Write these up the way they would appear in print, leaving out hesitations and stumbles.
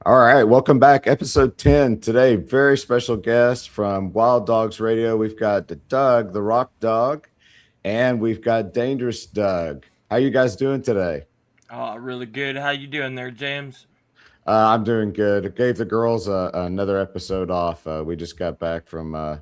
All right, welcome back. Episode 10 today. Very special guest from Wild Dogs Radio. We've got Doug, the Rock Dog, and we've got Dangerous Doug. How you guys doing today? Oh, really good. How you doing there, James? I'm doing good. I gave the girls another episode off. We just got back from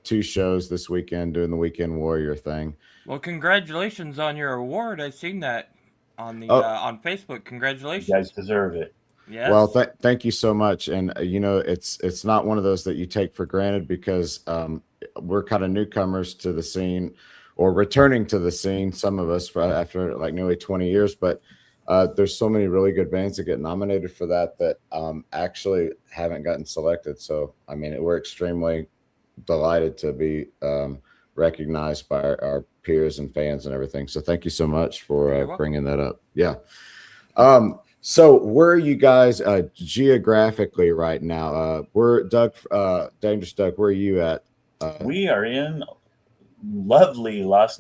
two shows this weekend doing the Weekend Warrior thing. Well, congratulations on your award. I seen that on the Oh, on Facebook. You guys Congratulations. deserve it. well, Yes. thank you so much. And it's not one of those that you take for granted because we're kind of newcomers to the scene, or returning to the scene. Some of us after like nearly 20 years, but there's so many really good bands that get nominated for that actually haven't gotten selected. So I mean, we're extremely delighted to be recognized by our peers and fans and everything. So thank you so much for You're welcome. bringing that up. Yeah. So where are you guys geographically right now? We're Doug, Dangerous Doug. Where are you at? We are in lovely Las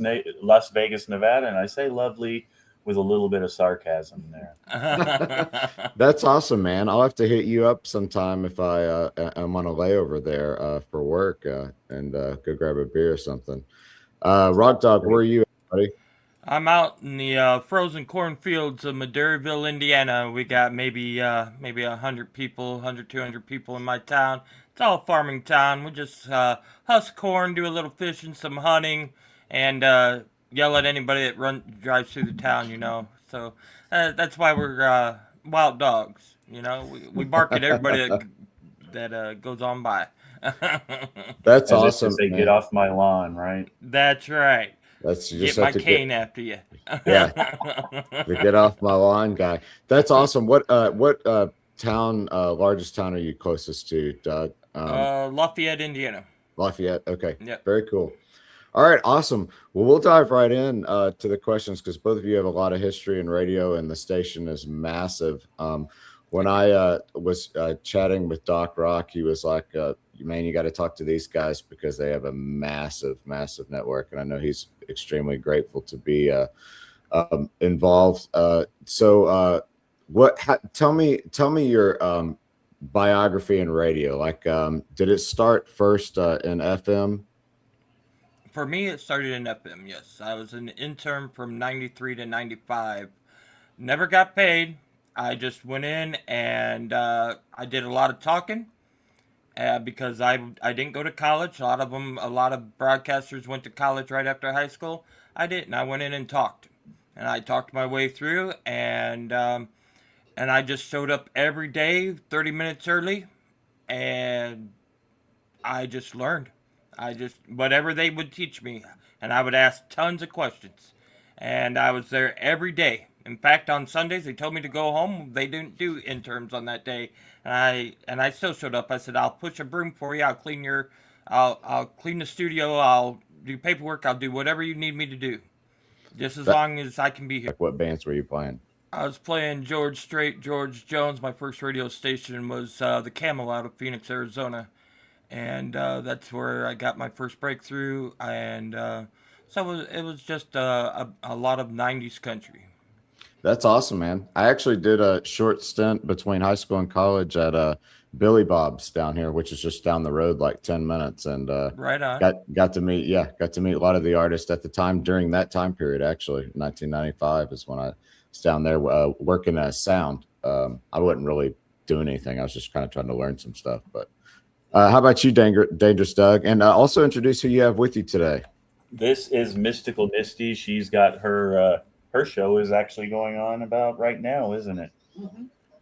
Vegas, Nevada, and I say lovely with a little bit of sarcasm there. That's awesome, man. I'll have to hit you up sometime if I'm on a layover there for work and go grab a beer or something. Sounds Rock Dog, where great. are you at, buddy? I'm out in the frozen cornfields of Madurville, Indiana. We got maybe 100 people, 100, 200 people in my town. It's all farming town. We just husk corn, do a little fishing, some hunting, and yell at anybody that drives through the town. So that's why we're wild dogs. We bark at everybody that goes on by. That's As if to awesome, say, get man. off my lawn, right? That's right. That's you just Get have my to get cane after you. yeah, the get off my lawn guy. That's awesome. What town largest town are you closest to, Doug? Lafayette, Indiana. Lafayette. Okay, Yep. very cool. All right, awesome. Well, we'll dive right in to the questions because both of you have a lot of history in radio, and the station is massive. When I was chatting with Doc Rock, he was like, "Man, you got to talk to these guys because they have a massive, massive network." And I know he's extremely grateful to be involved. Tell me your biography in radio. Like, did it start first in FM? For me, it started in FM. Yes, I was an intern from '93 to '95. Never got paid. I just went in and I did a lot of talking because I didn't go to college. A lot of broadcasters went to college right after high school. I didn't. I went in and talked, and I talked my way through, and I just showed up every day, 30 minutes early, and I just learned. I just whatever they would teach me, and I would ask tons of questions, and I was there every day. In fact, on Sundays they told me to go home. They didn't do interns on that day, and I still showed up. I said, "I'll push a broom for you. I'll clean the studio. I'll do paperwork. I'll do whatever you need me to do, just as That long as I can be here." like what bands were you playing? I was playing George Strait, George Jones. My first radio station was the Camel out of Phoenix, Arizona, and that's where I got my first breakthrough. And so it was just a lot of '90s country. That's awesome, man. I actually did a short stint between high school and college at Billy Bob's down here, which is just down the road, like 10 minutes, and Right on. got to meet a lot of the artists at the time during that time period. Actually, 1995 is when I was down there working as sound. I wasn't really doing anything. I was just kind of trying to learn some stuff. But how about you, Dangerous Doug? And also introduce who you have with you today. This is Mystical Misty. She's got her show is actually going on about right now, isn't it?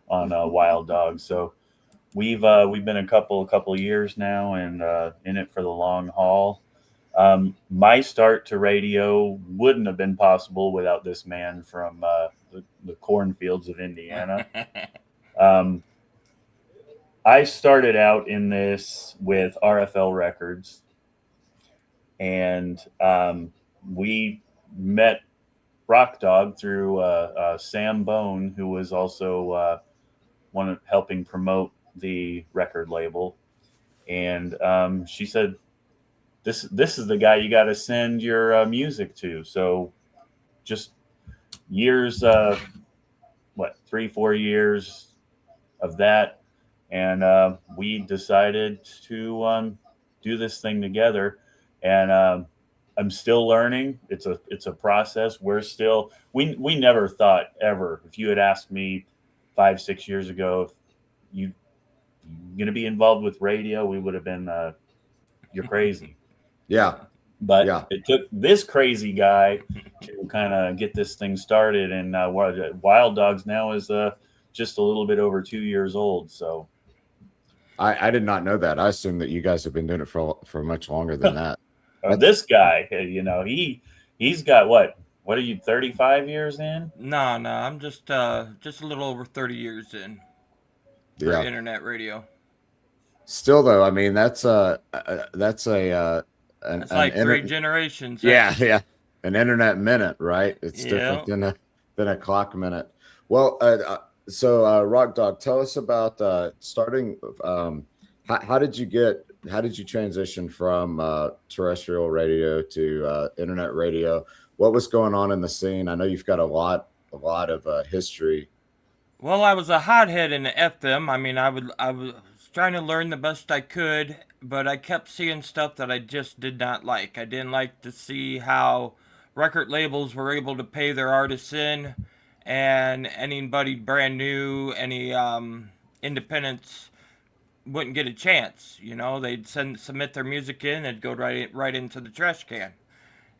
On Wild Dogs. So we've been a couple years now and in it for the long haul. My start to radio wouldn't have been possible without this man from the cornfields of Indiana. Um, I started out in this with RFL Records, and we met Rock Dog through Sam Bone, who was also one of helping promote the record label. And she said, "This is the guy you got to send your music to." So just years, 3 4 years of that, and we decided to do this thing together. And I'm still learning. It's a process. We never thought ever. If you had asked me 5 6 years ago if you going to be involved with radio, we would have been you're crazy. Yeah. But Yeah. it took this crazy guy to kind of get this thing started. And Wild Dogs now is just a little bit over 2 years old. So I did not know that. I assumed that you guys have been doing it for much longer than that. this guy, he's got what are you 35 years in? No, I'm just a little over 30 years in for Yeah. internet radio. Still though, I mean that's an It's like three generations. Right? Yeah, yeah. An internet minute, right? It's different than a clock minute. Well, so Rock Dog, tell us about starting. How did you transition from terrestrial radio to internet radio? What was going on in the scene? I know you've got a lot of history. Well, I was a hothead in the FM. I mean, I was trying to learn the best I could, but I kept seeing stuff that I just did not like. I didn't like to see how record labels were able to pay their artists in, and anybody brand new, any independents wouldn't get a chance. You know, they'd submit their music in, it'd go right into the trash can.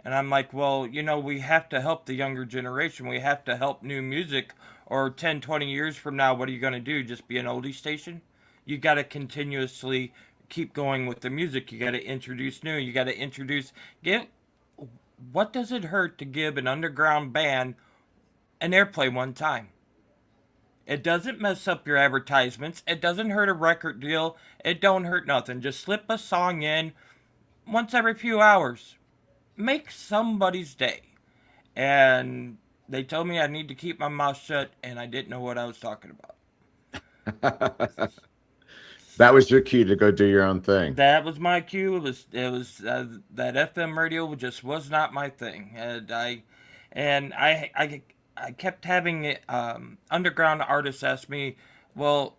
And I'm like, well, we have to help the younger generation. We have to help new music. Or 10, 20 years from now, what are you going to do? Just be an oldie station? You got to continuously keep going with the music. You got to introduce new. You got to what does it hurt to give an underground band an airplay one time? It doesn't mess up your advertisements. It doesn't hurt a record deal. It don't hurt nothing. Just slip a song in once every few hours. Make somebody's day. And they told me I need to keep my mouth shut, and I didn't know what I was talking about. That was your cue to go do your own thing. That was my cue. It was that FM radio just was not my thing, and I kept having underground artists ask me, well,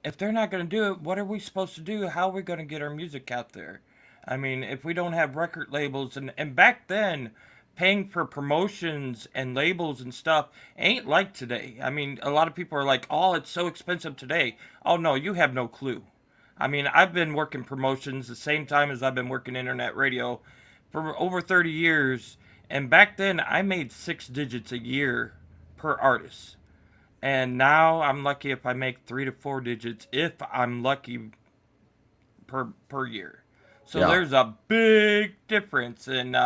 if they're not going to do it, what are we supposed to do? How are we going to get our music out there? I mean, if we don't have record labels, and back then, paying for promotions and labels and stuff ain't like today. I mean, a lot of people are like, oh, it's so expensive today. Oh, no, you have no clue. I mean, I've been working promotions the same time as I've been working internet radio for over 30 years. And back then, I made 6 digits a year per artist. And now I'm lucky if I make 3 to 4 digits, if I'm lucky, per year. So Yeah. there's a big difference in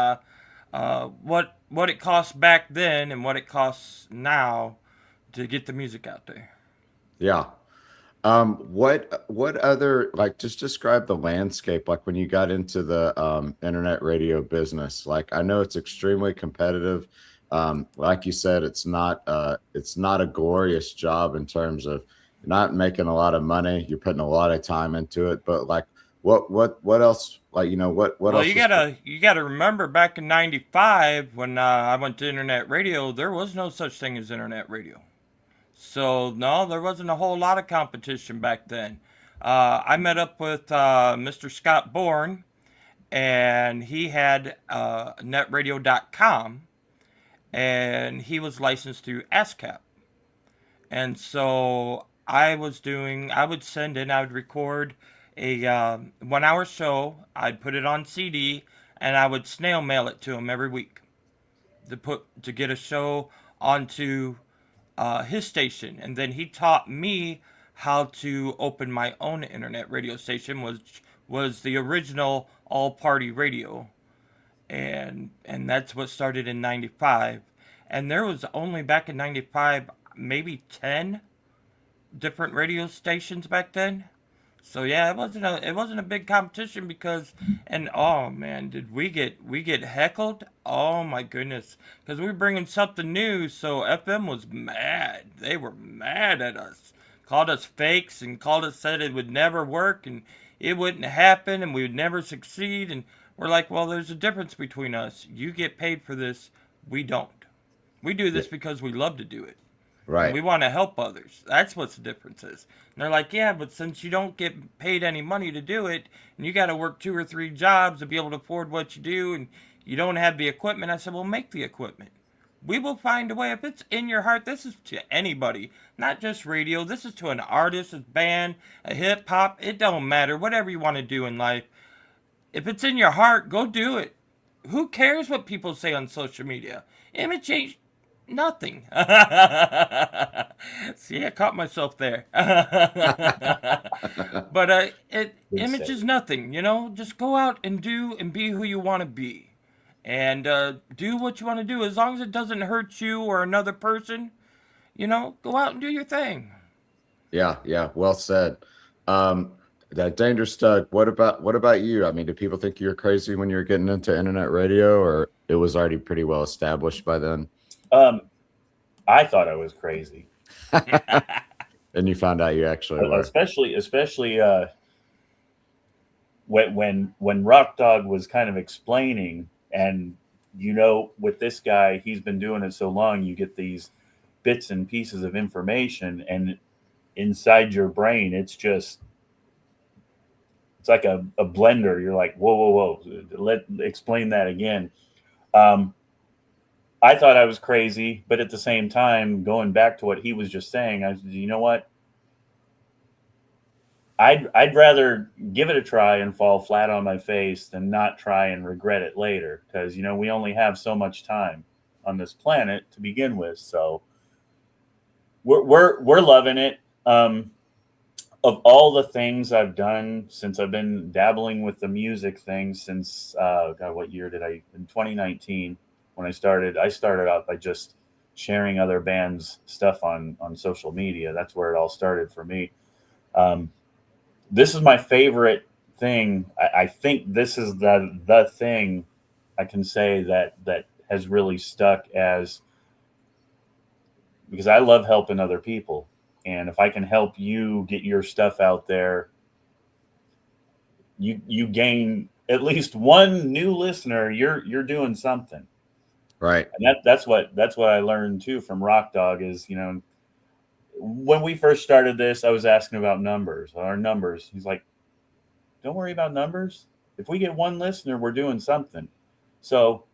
what it costs back then and what it costs now to get the music out there. Yeah. What other, like, just describe the landscape, like when you got into the internet radio business. Like, I know it's extremely competitive. Like you said, it's not a glorious job in terms of you're not making a lot of money. You're putting a lot of time into it, but like what else, like, what Well, else you gotta remember back in '95 when I went to internet radio, there was no such thing as internet radio. So no, there wasn't a whole lot of competition back then. I met up with Mr. Scott Bourne, and he had netradio.com, and he was licensed through ASCAP. And so I would send in, I would record a 1 hour show, I'd put it on CD, and I would snail mail it to him every week to get a show onto his station. And then he taught me how to open my own internet radio station, which was the original all party radio. And that's what started in '95. And there was only back in '95 maybe 10 different radio stations back then. So yeah, it wasn't a big competition because, and oh man, did we get heckled? Oh my goodness, because we were bringing something new. So FM was mad. They were mad at us, called us fakes, and said it would never work and it wouldn't happen and we would never succeed. And we're like, well, there's a difference between us. You get paid for this. We don't. We do this because we love to do it. And we Right. want to help others. That's what the difference is. And they're like, yeah, but since you don't get paid any money to do it, and you got to work 2 or 3 jobs to be able to afford what you do, and you don't have the equipment, I said, well, make the equipment. We will find a way. If it's in your heart, this is to anybody, not just radio. This is to an artist, a band, a hip hop. It don't matter. Whatever you want to do in life, if it's in your heart, go do it. Who cares what people say on social media? Image ain't nothing. See, I caught myself there. But Good image say. is nothing. Just go out and do and be who you want to be, and do what you want to do as long as it doesn't hurt you or another person. Go out and do your thing. Yeah, yeah, well said. Um, that Dangerous Doug, what about you? I mean, do people think you're crazy when you're getting into internet radio, or it was already pretty well established by then? Um, I thought I was crazy, And you found out you actually were. especially when Rock Dog was kind of explaining, and with this guy, he's been doing it so long, you get these bits and pieces of information, and inside your brain, it's like a blender. You're like, whoa, whoa, whoa. Explain that again. Um, I thought I was crazy, but at the same time, going back to what he was just saying, I said, you know what? I'd rather give it a try and fall flat on my face than not try and regret it later, because we only have so much time on this planet to begin with. So we're loving it. Of all the things I've done since I've been dabbling with the music thing since God, what year did I? In 2019, when I started out by just sharing other bands' stuff on social media. That's where it all started for me. Um, this is my favorite thing. I think this is the thing I can say that has really stuck, as because I love helping other people. And if I can help you get your stuff out there, you gain at least one new listener. You're doing something. Right. And that's what I learned too from Rock Dog is, when we first started this, I was asking about our numbers. He's like, don't worry about numbers. If we get one listener, we're doing something. So,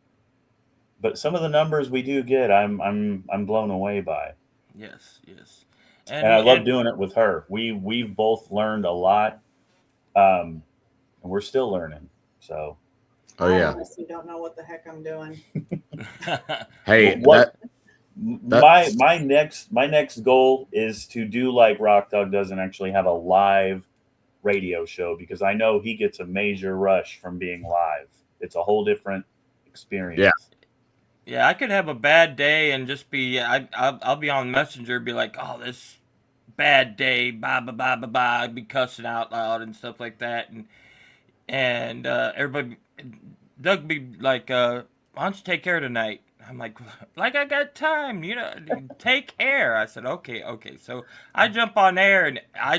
but some of the numbers we do get, I'm blown away by. Yes, yes. And And I love and doing it with her. We've both learned a lot, and we're still learning. So, Oh I yeah. honestly don't know what the heck I'm doing. Hey, what that's my next goal is to do like Rock Dog does and actually have a live radio show, because I know he gets a major rush from being live. It's a whole different yeah. experience. yeah, I could have a bad day and just be I'll be on Messenger, be like, oh, this bad day, blah blah blah blah blah. I'd be cussing out loud and stuff like that, and everybody, Doug be like, why don't you take care tonight? I'm like I got time, take care. I said, okay, okay. So I jump on air and I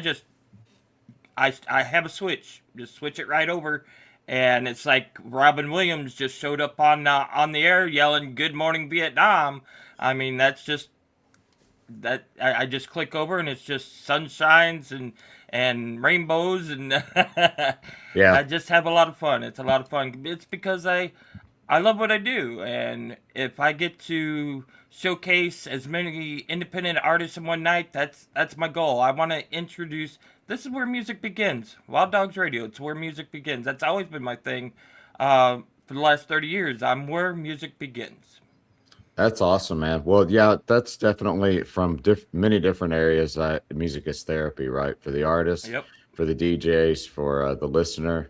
have a switch, just switch it right over, and it's like Robin Williams just showed up on the air yelling "Good Morning Vietnam." I mean, that's just that I just click over and it's just sunshines and rainbows and Yeah. I just have a lot of fun. It's a lot of fun. It's because I love what I do, and if I get to showcase as many independent artists in one night, that's my goal. I want to introduce. This is where music begins. Wild Dogs Radio. It's where music begins. That's always been my thing. For the last 30 years, I'm where music begins. That's awesome, man. Well, yeah, that's definitely from many different areas. Music is therapy, right? For the artist, Yep. for the DJs, for the listener,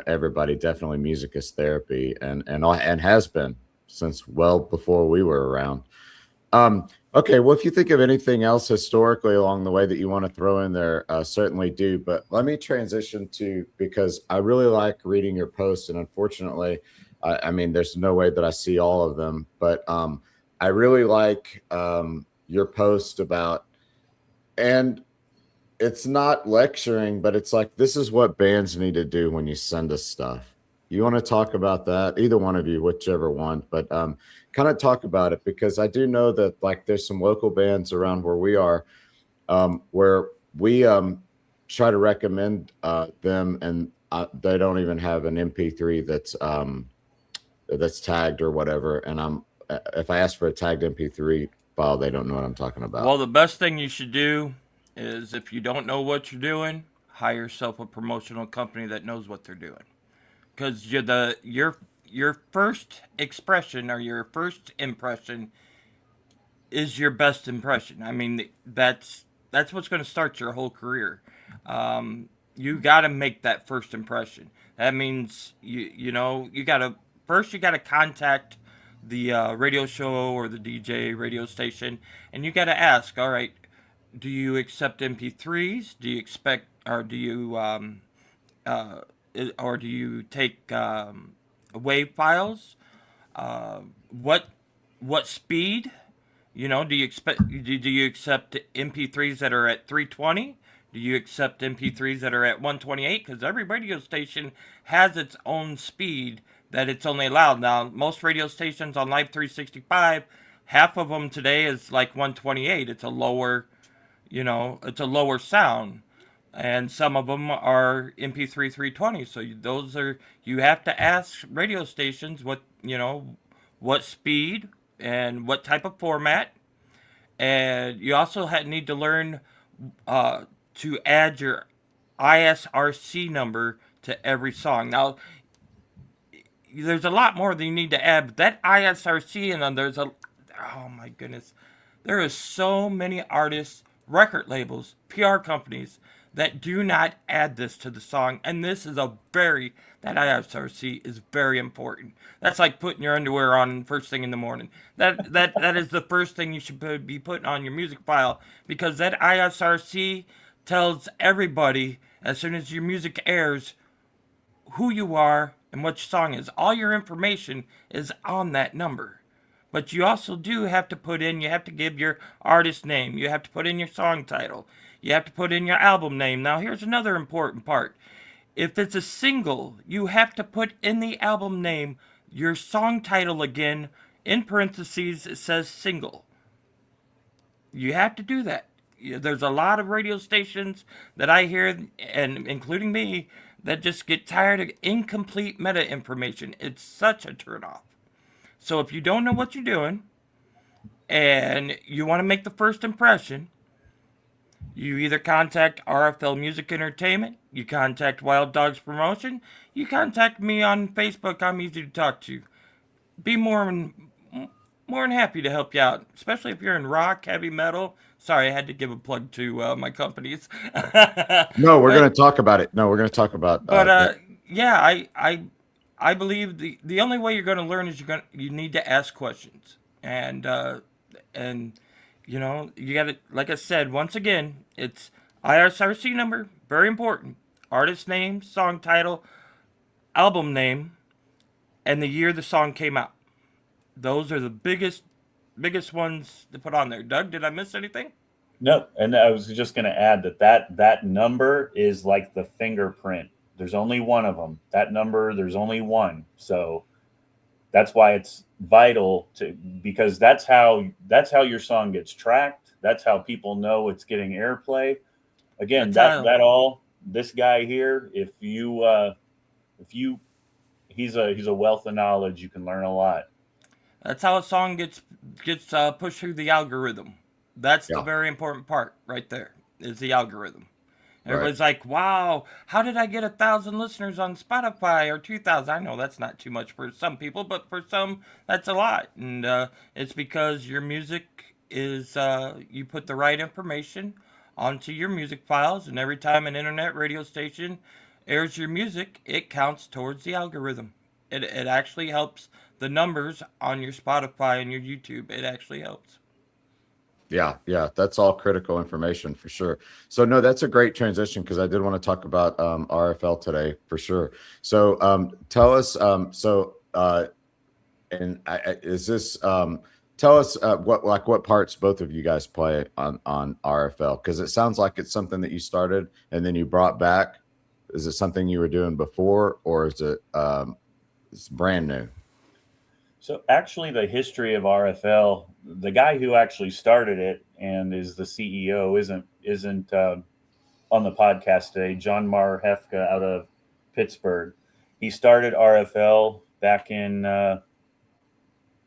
everybody. Definitely, music is therapy, and has been since well before we were around. Okay, well, if you think of anything else historically along the way that you want to throw in there, certainly do. But let me transition to, because I really like reading your posts, and unfortunately, I mean, there's no way that I see all of them, but I really like your post about, and it's not lecturing, but it's like, this is what bands need to do when you send us stuff. You want to talk about that? Either one of you, whichever one, but kind of talk about it, because I do know that like there's some local bands around where we are, where we try to recommend them, and they don't even have an MP3 that's tagged or whatever. And if I ask for a tagged MP3 file, they don't know what I'm talking about. Well, the best thing you should do is, if you don't know what you're doing, hire yourself a promotional company that knows what they're doing. Because your first expression or your first impression is your best impression. I mean, that's what's going to start your whole career. You got to make that first impression. That means you know you got to first you got to contact the radio show or the DJ radio station, and you got to ask, all right, do you accept MP3s? Do you expect, or do you uh, or do you take wave files? Uh, what speed? You know, do you accept MP3s that are at 320? Do you accept MP3s that are at 128? Because every radio station has its own speed that it's only allowed. Now, most radio stations on Live 365, half of them today is like 128. It's a lower, it's a lower sound. And some of them are MP3 320. So you have to ask radio stations what speed and what type of format. And you also need to learn to add your ISRC number to every song. Now, there's a lot more that you need to add, but that ISRC, and then oh my goodness, there is so many artists, record labels, PR companies that do not add this to the song, and that ISRC is very important. That's like putting your underwear on first thing in the morning. That is the first thing you should be putting on your music file, because that ISRC tells everybody as soon as your music airs who you are and what your song is. All your information is on that number. But you also do have to you have to give your artist name. You have to put in your song title. You have to put in your album name. Now, here's another important part. If it's a single, you have to put in the album name your song title again. In parentheses, it says single. You have to do that. There's a lot of radio stations that I hear, and including me, that just get tired of incomplete meta information. It's such a turnoff. So if you don't know what you're doing and you want to make the first impression, you either contact RFL Music Entertainment, you contact Wild Dogs Promotion, you contact me on Facebook. I'm easy to talk to. Be more than happy to help you out, especially if you're in rock, heavy metal. Sorry, I had to give a plug to my companies. No, we're going to talk about it. No, we're going to talk about. Yeah, I believe the only way you're going to learn is you need to ask questions, and you got to, like I said, once again, it's ISRC number, very important, artist name, song title, album name, and the year the song came out. Those are the biggest ones to put on there. Doug, did I miss anything? No, and I was just going to add that number is like the fingerprint. There's only one of them. That number, there's only one. So that's why it's vital because that's how your song gets tracked. That's how people know it's getting airplay. Again, this guy here, he's a wealth of knowledge. You can learn a lot. That's how a song gets pushed through the algorithm. That's the very important part right there, is the algorithm. Everybody's like, wow, how did I get 1,000 listeners on Spotify or 2,000? I know that's not too much for some people, but for some, that's a lot. And it's because your music is, you put the right information onto your music files, and every time an internet radio station airs your music, it counts towards the algorithm. It actually helps the numbers on your Spotify and your YouTube. It actually helps. Yeah, that's all critical information for sure. So no, that's a great transition, because I did want to talk about RFL today for sure. So tell us, tell us what parts both of you guys play on RFL, because it sounds like it's something that you started and then you brought back. is it something you were doing before, or is it it's brand new? So actually, the history of RFL, the guy who actually started it and is the CEO isn't on the podcast today. John Mar Hefka out of Pittsburgh. He started RFL back in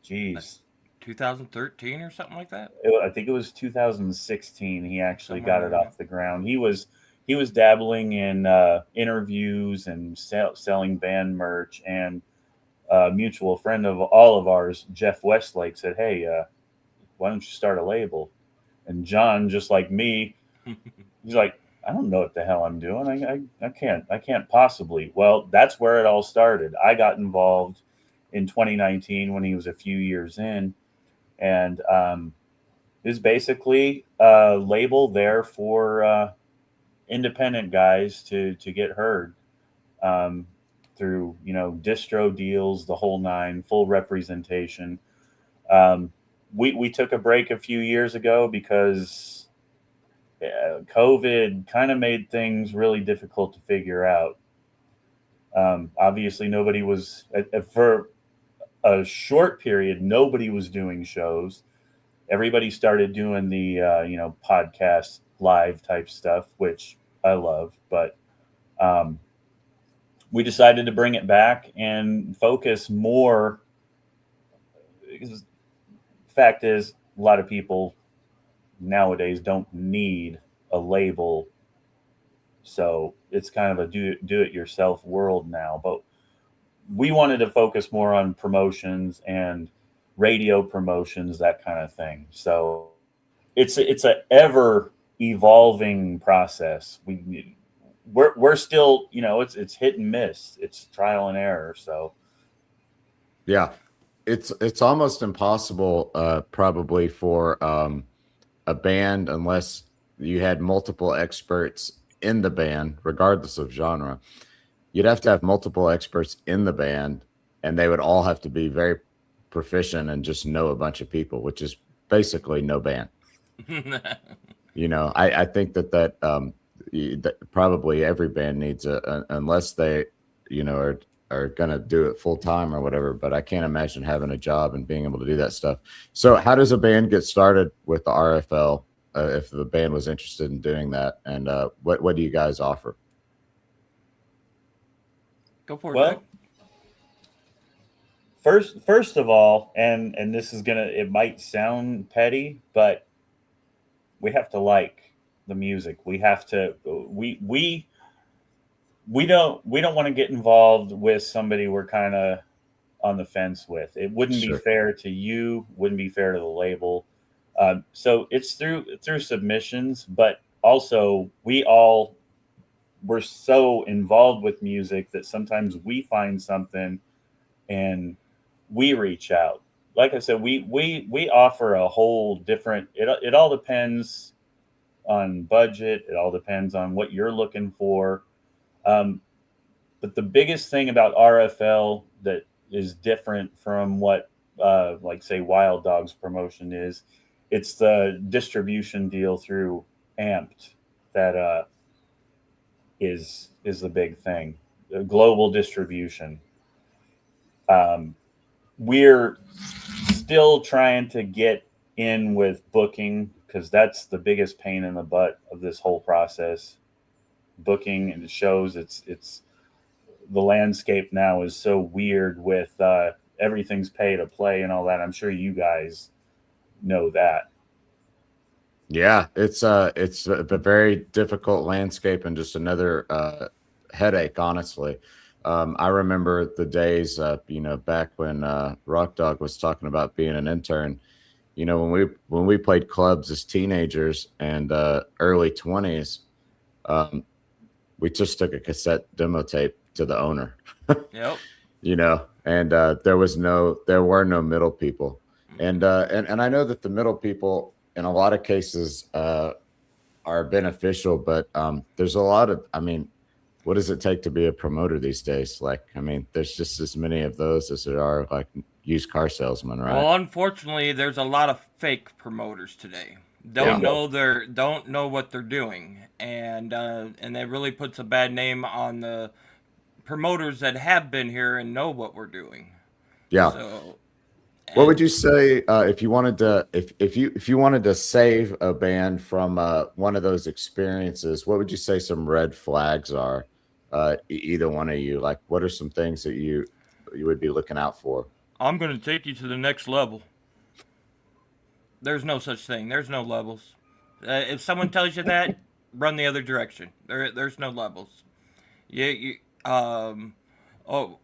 geez, 2013 or something like that. I think it was 2016. He actually Somewhere got it there, yeah. off the ground. He was dabbling in interviews and selling band merch. And a mutual friend of all of ours, Jeff Westlake, said, "Hey, why don't you start a label?" And John, just like me, he's like, "I don't know what the hell I'm doing. I can't possibly." Well, that's where it all started. I got involved in 2019 when he was a few years in, and is basically a label there for independent guys to get heard through distro deals, the whole nine, full representation. We took a break a few years ago because COVID kind of made things really difficult to figure out. Obviously, nobody was for a short period. Nobody was doing shows. Everybody started doing the podcast live type stuff, which I love. But we decided to bring it back and focus more. Because the fact is, a lot of people nowadays don't need a label, so it's kind of a do it yourself world now. But we wanted to focus more on promotions and radio promotions, that kind of thing. So it's a ever evolving process. We're still, it's hit and miss. It's trial and error. So Yeah, it's almost impossible, probably for a band, unless you had multiple experts in the band, regardless of genre. You'd have to have multiple experts in the band, and they would all have to be very proficient and just know a bunch of people, which is basically no band. I think that probably every band needs unless they, are going to do it full time or whatever. But I can't imagine having a job and being able to do that stuff. So how does a band get started with the RFL? If the band was interested in doing that, and what do you guys offer? Go for it. well, first of all, and this is it might sound petty, but we have to like the music. We have to we don't want to get involved with somebody we're kind of on the fence with. It wouldn't be Sure. fair to you, wouldn't be fair to the label. So it's through submissions, but also we're so involved with music that sometimes we find something and we reach out. Like I said, we offer a whole different. It all depends on budget. It all depends on what you're looking for. But the biggest thing about RFL that is different from what, like say, Wild Dogs promotion is, it's the distribution deal through Amped that is the big thing. The global distribution. We're still trying to get in with booking because that's the biggest pain in the butt of this whole process. Booking and shows, it's the landscape now is so weird with everything's pay to play and all that. I'm sure you guys know that. Yeah, it's a very difficult landscape and just another headache, honestly. I remember the days, back when Rock Dog was talking about being an intern. When we played clubs as teenagers and early 20s, we just took a cassette demo tape to the owner. Yep. And there were no middle people, and I know that the middle people in a lot of cases are beneficial, but there's a lot of, what does it take to be a promoter these days? Like, there's just as many of those as there are like used car salesmen, right? Well, unfortunately, there's a lot of fake promoters today. don't Yeah. don't know what they're doing, and that really puts a bad name on the promoters that have been here and know what we're doing. Yeah. So, What would and you say if you wanted to if you wanted to save a band from one of those experiences? What would you say some red flags are? Either one of you, like, what are some things that you would be looking out for? I'm going to take you to the next level. There's no such thing. There's no levels. If someone tells you that, run the other direction. There's no levels. You um, oh,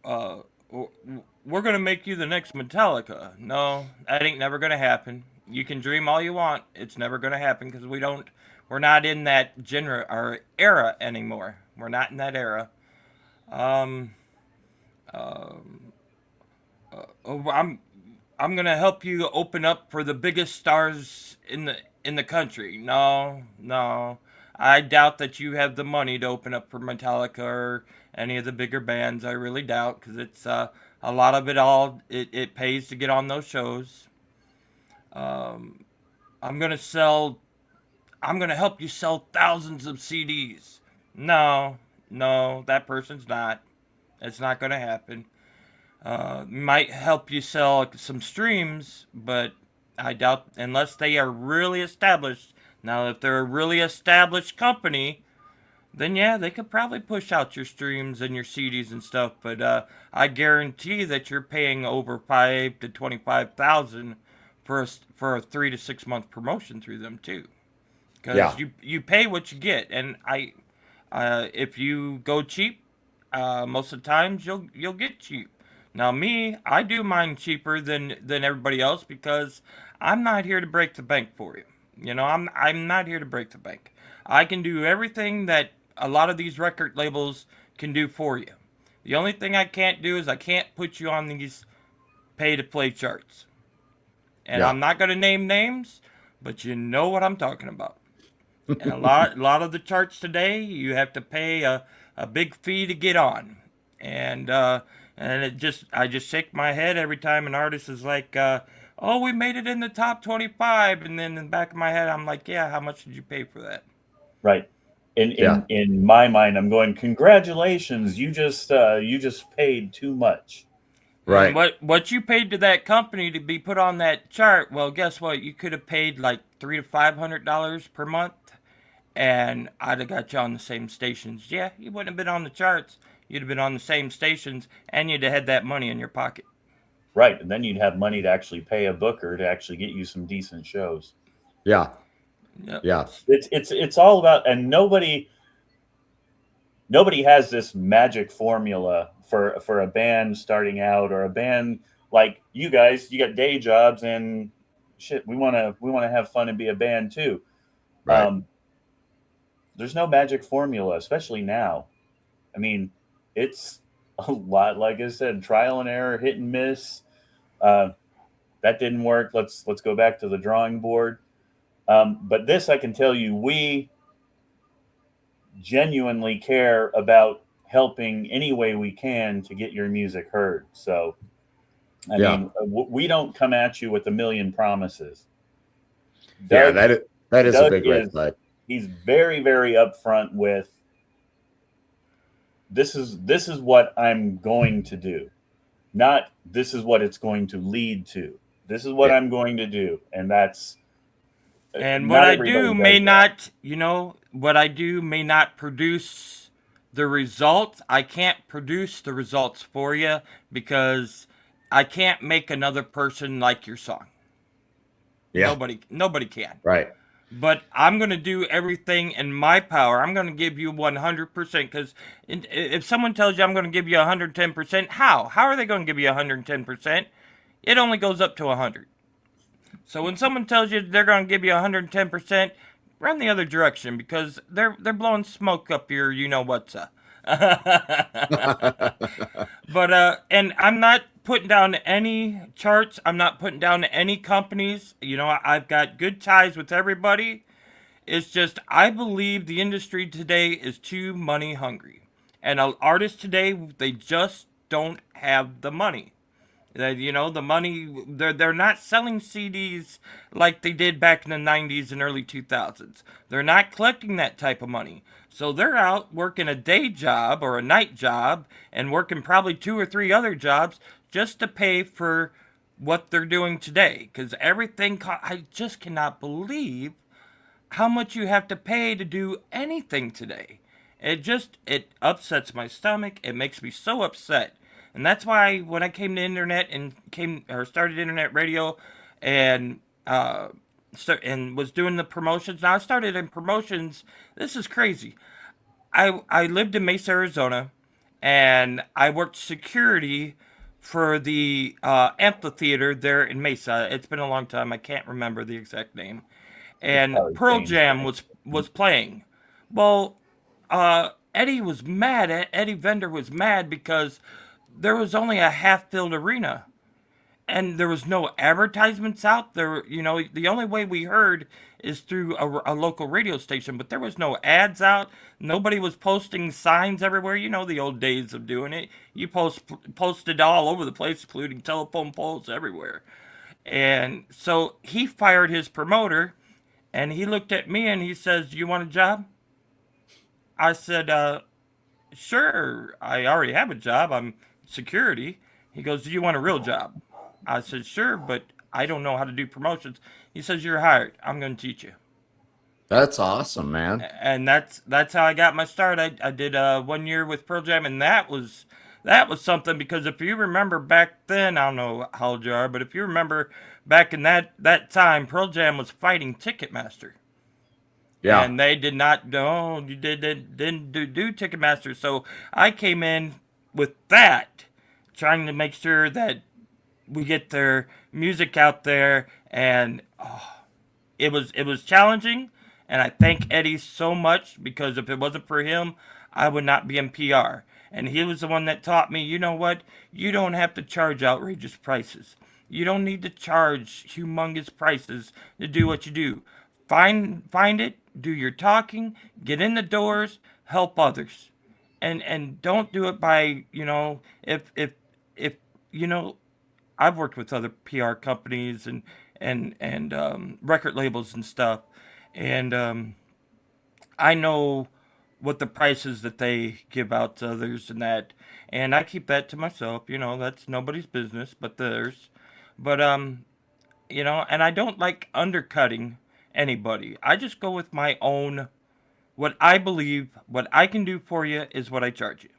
we're gonna make you the next Metallica. No, that ain't never gonna happen. You can dream all you want. It's never gonna happen because we're not in that genre or era anymore. We're not in that era. Um, um, I'm gonna help you open up for the biggest stars in the country. No, no. I doubt that you have the money to open up for Metallica or any of the bigger bands. I really doubt because it's a lot of it pays to get on those shows. Um, I'm gonna sell. I'm gonna help you sell thousands of CDs. No, no, that person's not. It's not gonna happen. Might help you sell some streams, but I doubt unless they are really established. Now, if they're a really established company, then yeah, they could probably push out your streams and your CDs and stuff. But I guarantee that you're paying over 5 to 25,000 for a 3 to 6 month promotion through them too, because Yeah. you pay what you get. And if you go cheap, most of the times you'll get cheap. Now me, I do mine cheaper than everybody else because I'm not here to break the bank for you. You know, I'm not here to break the bank. I can do everything that a lot of these record labels can do for you. The only thing I can't do is I can't put you on these pay to play charts. And Yeah. I'm not going to name names, but you know what I'm talking about. And a lot of the charts today, you have to pay a big fee to get on, and I just shake my head every time an artist is like, "Oh, we made it in the top 25," and then in the back of my head, I'm like, "Yeah, how much did you pay for that?" Right. Yeah. In my mind, I'm going, congratulations, you just paid too much. And Right. what you paid to that company to be put on that chart? Well, guess what? You could have paid like $300 to $500 per month, and I'd have got you on the same stations. Yeah, you wouldn't have been on the charts. You'd have been on the same stations, and you'd have had that money in your pocket. Right. And then you'd have money to actually pay a booker to actually get you some decent shows. Yeah. Yep. Yeah. It's all about, and nobody has this magic formula for a band starting out, or a band like you guys. You got day jobs, and shit, we want to have fun and be a band too. Right. There's no magic formula, especially now. I mean, it's a lot, like I said, trial and error, hit and miss. Uh, that didn't work. Let's go back to the drawing board. But this, I can tell you, we genuinely care about helping any way we can to get your music heard. So, I Yeah. mean, we don't come at you with a million promises. Yeah. Doug, That is a Doug big red flag. he's very, very upfront with, this is what I'm going to do, not this is what it's going to lead to. This is what Yeah. I'm going to do, and that's And what not I everybody do does may that. not, what I do may not produce the results. I can't produce the results for you because I can't make another person like your song. Yeah. Nobody can. Right. But I'm going to do everything in my power. I'm going to give you 100% because if someone tells you I'm going to give you 110%, how? How are they going to give you 110%? It only goes up to 100. So when someone tells you they're going to give you 110%, run the other direction because they're blowing smoke up your you know what's up. But and I'm not putting down any charts. I'm not putting down any companies. I've got good ties with everybody. It's just I believe the industry today is too money hungry, and artists today they just don't have the money. You know, the money, they're not selling CDs like they did back in the 90s and early 2000s. They're not collecting that type of money. So they're out working a day job or a night job and working probably 2 or 3 other jobs just to pay for what they're doing today. Because I just cannot believe how much you have to pay to do anything today. It upsets my stomach. It makes me so upset. And that's why when I came to internet and started internet radio and and was doing the promotions. Now I started in promotions. This is crazy. I lived in Mesa, Arizona, and I worked security for the amphitheater there in Mesa. It's been a long time. I can't remember the exact name. It's And probably Pearl changed, Jam right? was playing. Well, Eddie was mad. Eddie Vendor was mad because there was only a half-filled arena and there was no advertisements out there. You know, the only way we heard is through a local radio station, but there was no ads out. Nobody was posting signs everywhere. You know, the old days of doing it. You posted all over the place, including telephone poles everywhere. And so he fired his promoter, and he looked at me and he says, "Do you want a job?" I said, "Sure. I already have a job. I'm security." He goes, "Do you want a real job?" I said, "Sure, but I don't know how to do promotions." He says, "You're hired. I'm going to teach you." That's awesome, man. And that's how I got my start. I did 1 year with Pearl Jam, and that was something because if you remember back then, I don't know how old you are, but if you remember back in that time, Pearl Jam was fighting Ticketmaster. Yeah. And they did not no you didn't do Ticketmaster. So I came in with that, trying to make sure that we get their music out there, and it was challenging. And I thank Eddie so much because if it wasn't for him, I would not be in PR. And he was the one that taught me, you know what? You don't have to charge outrageous prices. You don't need to charge humongous prices to do what you do. Find it, do your talking, get in the doors, help others. And don't do it by, if you know I've worked with other PR companies and record labels and stuff, and I know what the prices that they give out to others and that, and I keep that to myself. You know, that's nobody's business but theirs. But and I don't like undercutting anybody. I just go with my own. What I believe, what I can do for you is what I charge you.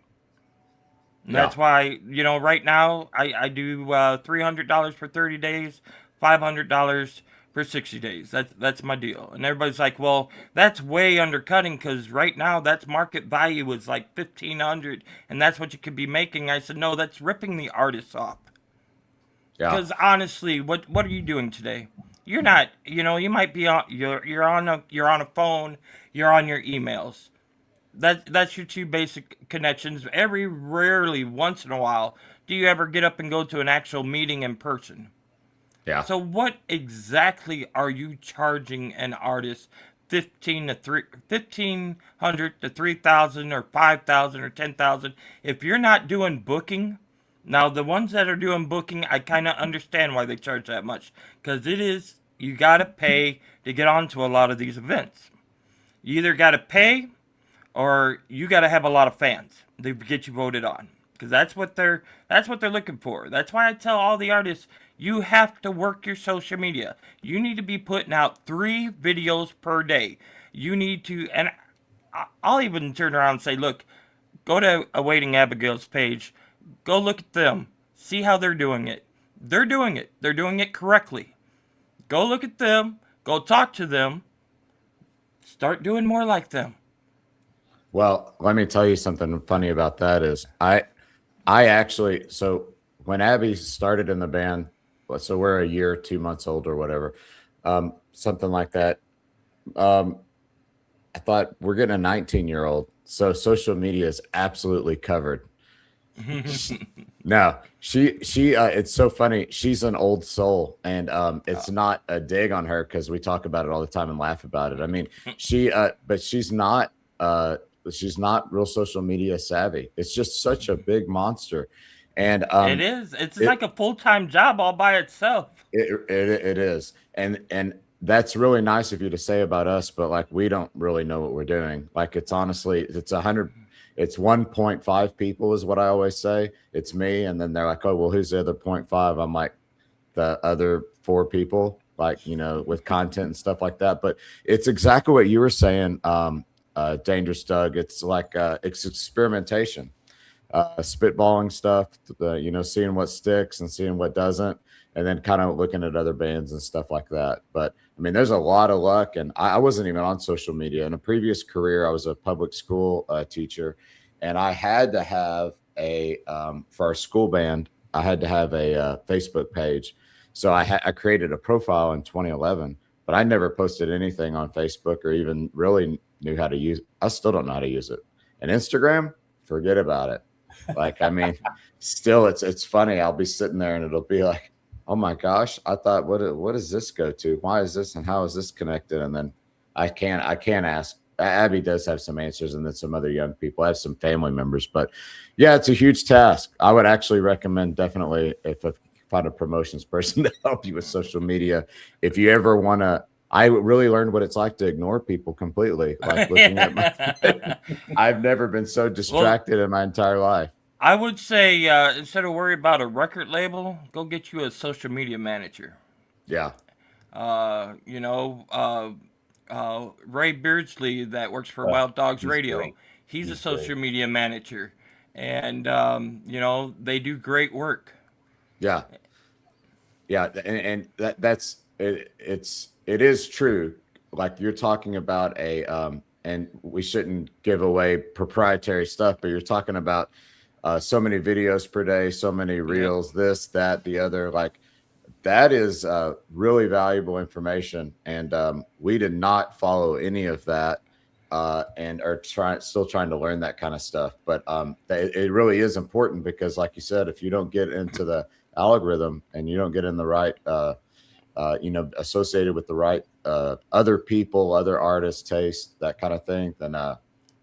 And Yeah. that's why, right now I do $300 for 30 days, $500 for 60 days. That's my deal. And everybody's like, well, that's way undercutting because right now that's market value is like 1,500 and that's what you could be making. I said, no, that's ripping the artists off. Yeah. Because honestly, what are you doing today? You're not, you might be on, you're on a phone, you're on your emails. That's your two basic connections. Every rarely once in a while do you ever get up and go to an actual meeting in person. Yeah. So what exactly are you charging an artist 1,500 to 3,000 or 5,000 or 10,000 if you're not doing booking? Now the ones that are doing booking, I kind of understand why they charge that much because you got to pay to get onto a lot of these events. You either got to pay or you got to have a lot of fans to get you voted on because that's what they're looking for. That's why I tell all the artists you have to work your social media. You need to be putting out 3 videos per day. You need to, and I'll even turn around and say, look, go to Awaiting Abigail's page, go look at them, see how they're doing it. They're doing it. They're doing it correctly. Go look at them. Go talk to them. Start doing more like them. Well, let me tell you something funny about that is I actually, so when Abby started in the band, so we're a year, 2 months old or whatever, something like that. I thought we're getting a 19-year-old, so social media is absolutely covered. No, she it's so funny. She's an old soul, and it's not a dig on her because we talk about it all the time and laugh about it. I mean, but she's not real social media savvy. It's just such a big monster. And It is. It's like a full-time job all by itself. it is, and that's really nice of you to say about us, but like we don't really know what we're doing. Like it's honestly, it's 1.5 people is what I always say. It's me, and then they're like, oh well, who's the other 0.5? I'm like the other 4 people, like with content and stuff like that. But it's exactly what you were saying, Dangerous Doug. It's like it's experimentation, spitballing stuff, seeing what sticks and seeing what doesn't, and then kind of looking at other bands and stuff like that. But I mean, there's a lot of luck, and I wasn't even on social media. In a previous career, I was a public school teacher, and I had to have for our school band, I had to have a Facebook page. So I created a profile in 2011, but I never posted anything on Facebook or even really knew how to use. I still don't know how to use it. And Instagram, forget about it. Like, I mean, still, it's funny. I'll be sitting there and it'll be like, oh my gosh, I thought, what does this go to? Why is this and how is this connected? And then I can't ask. Abby does have some answers, and then some other young people. I have some family members, but yeah, it's a huge task. I would actually recommend definitely if I find a promotions person to help you with social media. If you ever want to, I really learned what it's like to ignore people completely. Like looking at my, I've never been so distracted in my entire life. I would say instead of worry about a record label, go get you a social media manager. Yeah. Ray Beardsley that works for Oh, Wild Dogs he's Radio. great. He's a He's social great. media manager, and they do great work. Yeah. Yeah. And that's it. It is true. Like you're talking about and we shouldn't give away proprietary stuff, but you're talking about so many videos per day, so many reels, this, that, the other. Like that is really valuable information. And we did not follow any of that and are still trying to learn that kind of stuff. But it really is important because, like you said, if you don't get into the algorithm and you don't get in the right, associated with the right other people, other artists' taste, that kind of thing, then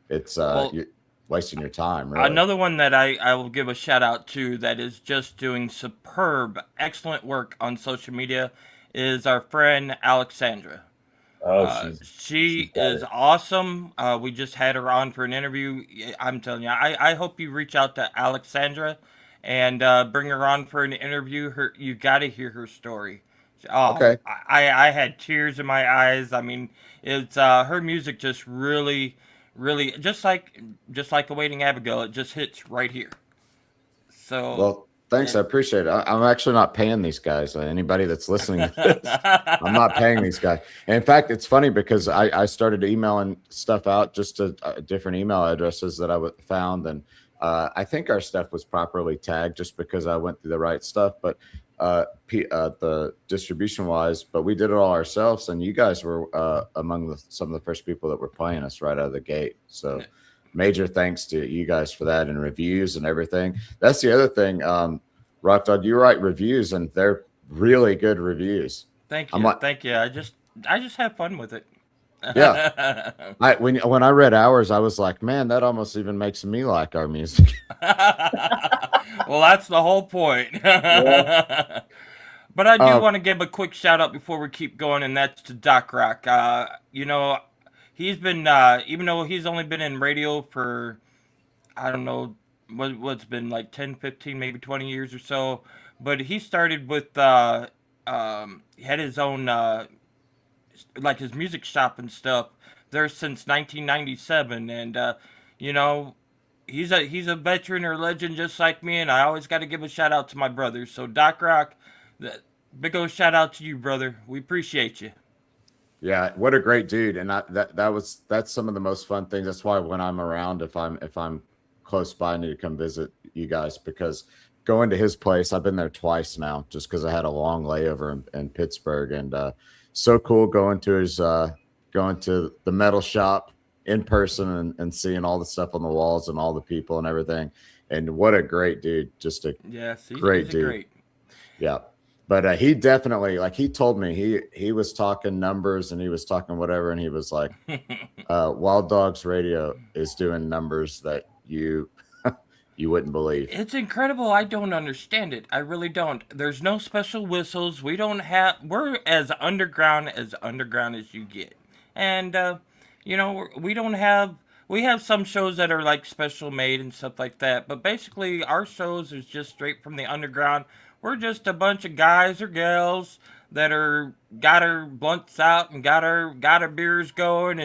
it's you're wasting your time. Really. Another one that I will give a shout out to that is just doing superb, excellent work on social media is our friend Alexandra. Oh, She got is it. awesome. We just had her on for an interview. I'm telling you, I hope you reach out to Alexandra and bring her on for an interview. You got to hear her story. Oh, Okay. I had tears in my eyes. I mean, it's her music just really, really just like Awaiting Abigail. It just hits right here. So. Well, thanks. I appreciate it. I'm actually not paying these guys. Anybody that's listening to this, I'm not paying these guys. And in fact, it's funny because I started emailing stuff out just to different email addresses that I found. And I think our stuff was properly tagged just because I went through the right stuff. But the distribution wise, but we did it all ourselves. And you guys were among some of the first people that were playing us right out of the gate. So major thanks to you guys for that and reviews and everything. That's the other thing. Rock Dog, you write reviews and they're really good reviews. Thank you. Thank you. I just have fun with it. Yeah. When I read ours, I was like, man, that almost even makes me like our music. Well, that's the whole point. Yeah. But I do want to give a quick shout out before we keep going, and that's to Doc Rock. He's been, even though he's only been in radio for, I don't know, what's been like 10, 15, maybe 20 years or so, but he started with, he had his own, like his music shop and stuff there since 1997, and, he's a veteran or legend just like me, and I always got to give a shout out to my brothers. So Doc Rock, big old shout out to you, brother. We appreciate you. Yeah, what a great dude, and that's some of the most fun things. That's why when I'm around, if I'm close by, I need to come visit you guys because going to his place, I've been there twice now, just because I had a long layover in Pittsburgh, and so cool going to the metal shop in person and seeing all the stuff on the walls and all the people and everything. And what a great dude, just a great dude. Great. Yeah. But he definitely, like he told me, he was talking numbers and he was talking whatever. And he was like, Wild Dogs Radio is doing numbers that you wouldn't believe. It's incredible. I don't understand it. I really don't. There's no special whistles. We're as underground as you get. And, we don't have, we have some shows that are like special made and stuff like that. But basically, our shows is just straight from the underground. We're just a bunch of guys or gals that are got our blunts out and got our beers going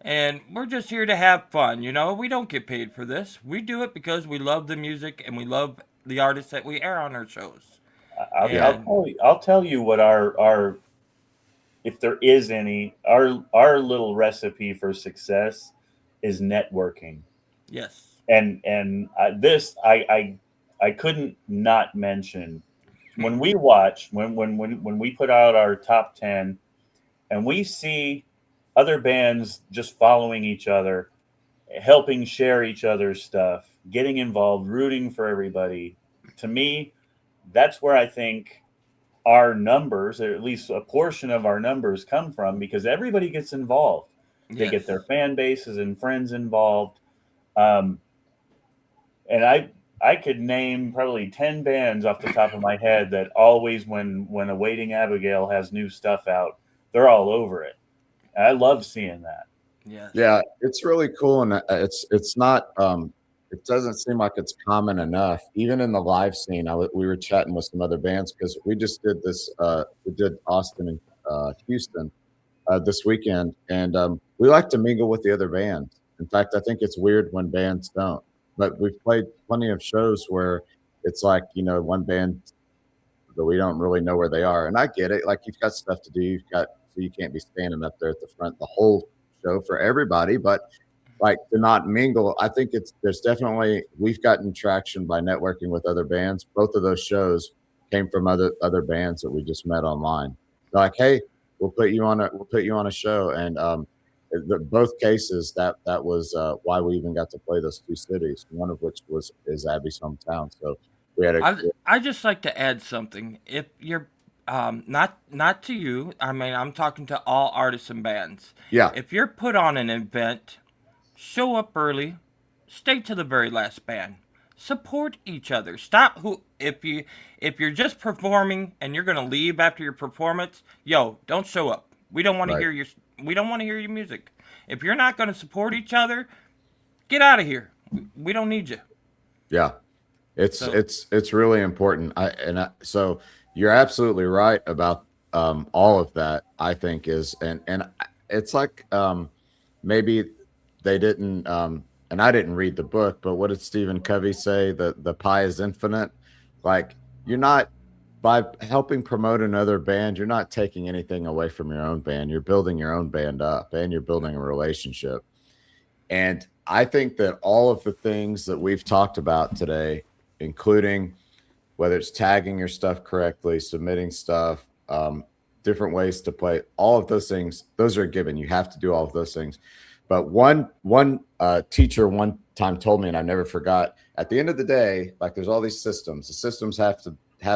and we're just here to have fun, We don't get paid for this. We do it because we love the music and we love the artists that we air on our shows. And I'll tell you what our if there is any our little recipe for success is networking. yes, And I couldn't not mention when we watch when we put out our top 10 and we see other bands just following each other, helping share each other's stuff, getting involved, rooting for everybody. To me, that's where I think our numbers, or at least a portion of our numbers, come from because everybody gets involved. They get their fan bases and friends involved. And I could name probably 10 bands off the top of my head that always, when Awaiting Abigail has new stuff out, they're all over it. And I love seeing that. yes, Yeah, it's really cool, and it's not. It doesn't seem like it's common enough. Even in the live scene, we were chatting with some other bands because we just did this. We did Austin and Houston this weekend, and we like to mingle with the other bands. In fact, I think it's weird when bands don't. But we've played plenty of shows where it's like one band that we don't really know where they are, and I get it. Like you've got stuff to do. So you can't be standing up there at the front the whole show for everybody, but like to not mingle, I think we've gotten traction by networking with other bands. Both of those shows came from other bands that we just met online. They're like, hey, we'll put you on a show, and both cases that was why we even got to play those two cities. One of which is Abby's hometown. So we had I just like to add something. If you're not to you, I mean I'm talking to all artists and bands. yeah, If you're put on an event, show up early, stay to the very last band. Support each other. Stop who if you're just performing and you're gonna leave after your performance, don't show up. We don't want to right. hear your music. If you're not gonna support each other, get out of here. We don't need you. Yeah. It's So it's really important. So you're absolutely right about all of that. I think is and it's like maybe they didn't and I didn't read the book, but what did Stephen Covey say? The pie is infinite. Like you're not by helping promote another band, you're not taking anything away from your own band. You're building your own band up and you're building a relationship. And I think that all of the things that we've talked about today, including whether it's tagging your stuff correctly, submitting stuff, different ways to play, all of those things, those are a given. You have to do all of those things. But one teacher one time told me, and I never forgot, at the end of the day, like there's all these systems. The systems have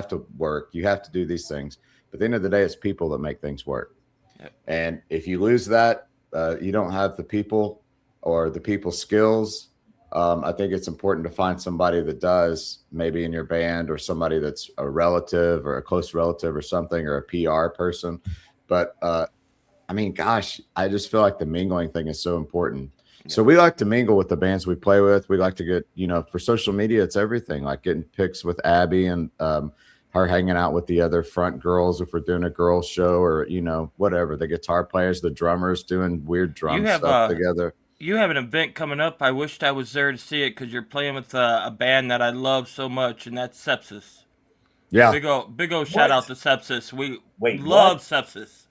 to work. You have to do these things. But at the end of the day, it's people that make things work. Yep. And if you lose that, you don't have the people or the people's skills. I think it's important to find somebody that does, maybe in your band or somebody that's a relative or a close relative or something, or a PR person. But I mean, gosh, I just feel like the mingling thing is so important. Yeah. So we like to mingle with the bands we play with. We like to get, for social media, it's everything, like getting pics with Abby and her hanging out with the other front girls if we're doing a girls show, or, whatever, the guitar players, the drummers doing weird drum stuff together. You have an event coming up. I wished I was there to see it because you're playing with a band that I love so much, and that's Sepsis. Yeah. Big ol' shout out to Sepsis. We love Sepsis.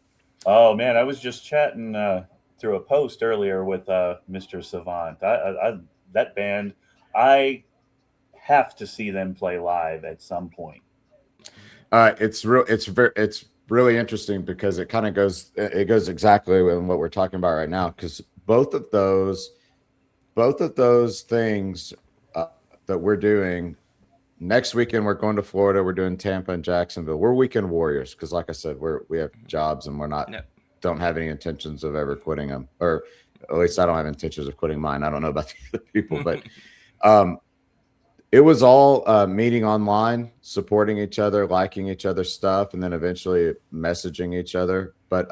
Oh man, I was just chatting through a post earlier with Mr. Savant. That band, I have to see them play live at some point. It's really interesting because it kind of goes exactly in what we're talking about right now, because both of those things that we're doing next weekend, we're going to Florida, we're doing Tampa and Jacksonville. We're weekend warriors because, like I said, we have jobs and don't have any intentions of ever quitting them, or at least I don't have intentions of quitting mine. I don't know about the other people, but It was all meeting online, supporting each other, liking each other's stuff, and then eventually messaging each other. But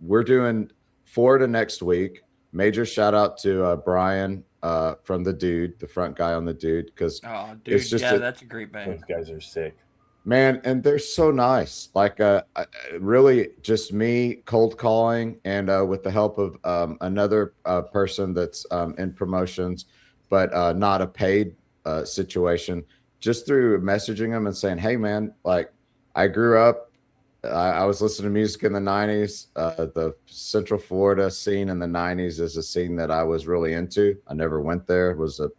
we're doing Florida next week. Major shout out to Brian from the Dude, the front guy on the Dude, because Oh, it's dude, just yeah, that's a great band. Those guys are sick. man, and they're so nice. Like really just me cold calling and with the help of another person that's in promotions, but not a paid situation, just through messaging them and saying, hey man, like I grew up, I was listening to music in the 90s. The Central Florida scene in the 90s is a scene that I was really into. I never went there, was a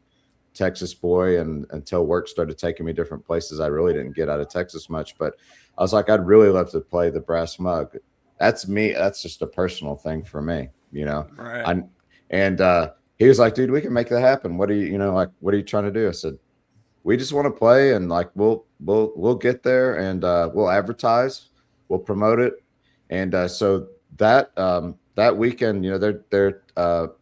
Texas boy, and until work started taking me different places, I really didn't get out of Texas much. But I was like, I'd really love to play the Brass Mug. That's me. That's just a personal thing for me, you know. Right. And he was like, dude, we can make that happen. What are you, like, what are you trying to do? I said, we just want to play, and like we'll get there, and we'll advertise, we'll promote it, and so that weekend, they're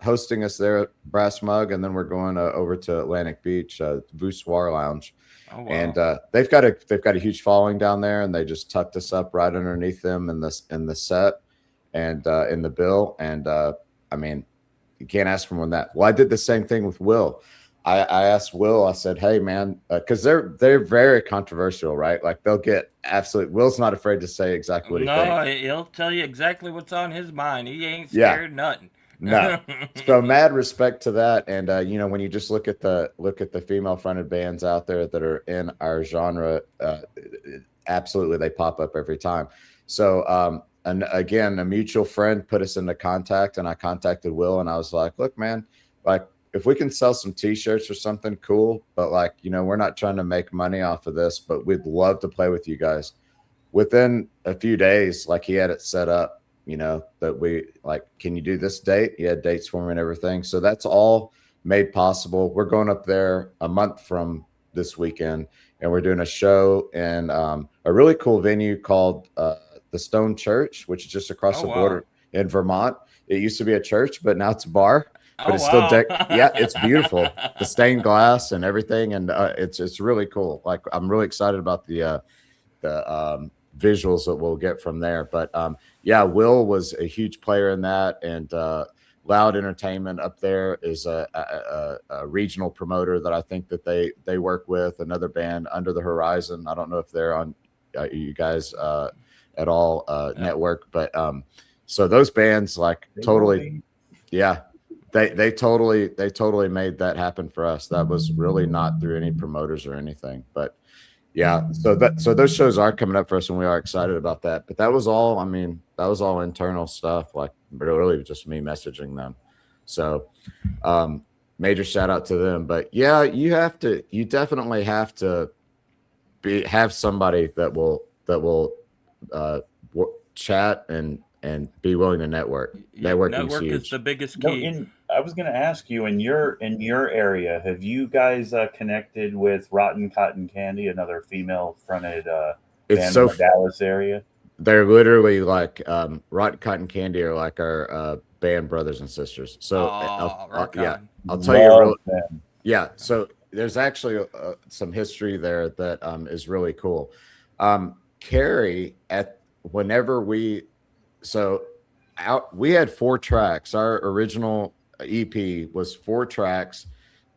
hosting us there at Brass Mug, and then we're going over to Atlantic Beach, Voussoir Lounge. Oh, wow. And they've got a huge following down there, and they just tucked us up right underneath them in the set and in the bill. And I mean, you can't ask for more than that. Well, I did the same thing with Will. I asked Will, I said, hey man, because they're very controversial, right? Like they'll get absolute. Will's not afraid to say exactly what he thinks. No, he'll tell you exactly what's on his mind. He ain't scared of nothing. No. So mad respect to that. And when you just look at the female fronted bands out there that are in our genre, absolutely they pop up every time. So and again, a mutual friend put us into contact, and I contacted Will, and I was like, look, man, like if we can sell some t-shirts or something, cool, but like, we're not trying to make money off of this, but we'd love to play with you guys. Within a few days, like he had it set up, that we like, can you do this date? He had dates for me and everything. So that's all made possible. We're going up there a month from this weekend, and we're doing a show in a really cool venue called the Stone Church, which is just across the border in Vermont. It used to be a church, but now it's a bar. But it's still yeah, it's beautiful. The stained glass and everything, and it's really cool. Like I'm really excited about the visuals that we'll get from there. But yeah, Will was a huge player in that, and Loud Entertainment up there is a regional promoter that I think that they work with. Another band, Under the Horizon. I don't know if they're on you guys at all network, but so those bands like totally, yeah. They totally made that happen for us. That was really not through any promoters or anything. But yeah, so those shows are coming up for us, and we are excited about that. But that was all, that was all internal stuff, like really just me messaging them. So major shout out to them. But yeah, you definitely have to have somebody that will chat and be willing to network. Network is the biggest key. I was going to ask you, in your area, have you guys connected with Rotten Cotton Candy, another female fronted band in the Dallas area? They're literally like Rotten Cotton Candy are like our band brothers and sisters. So I'll tell you yeah. So there's actually some history there that is really cool. Carrie, whenever we had 4 tracks. Our original EP was 4 tracks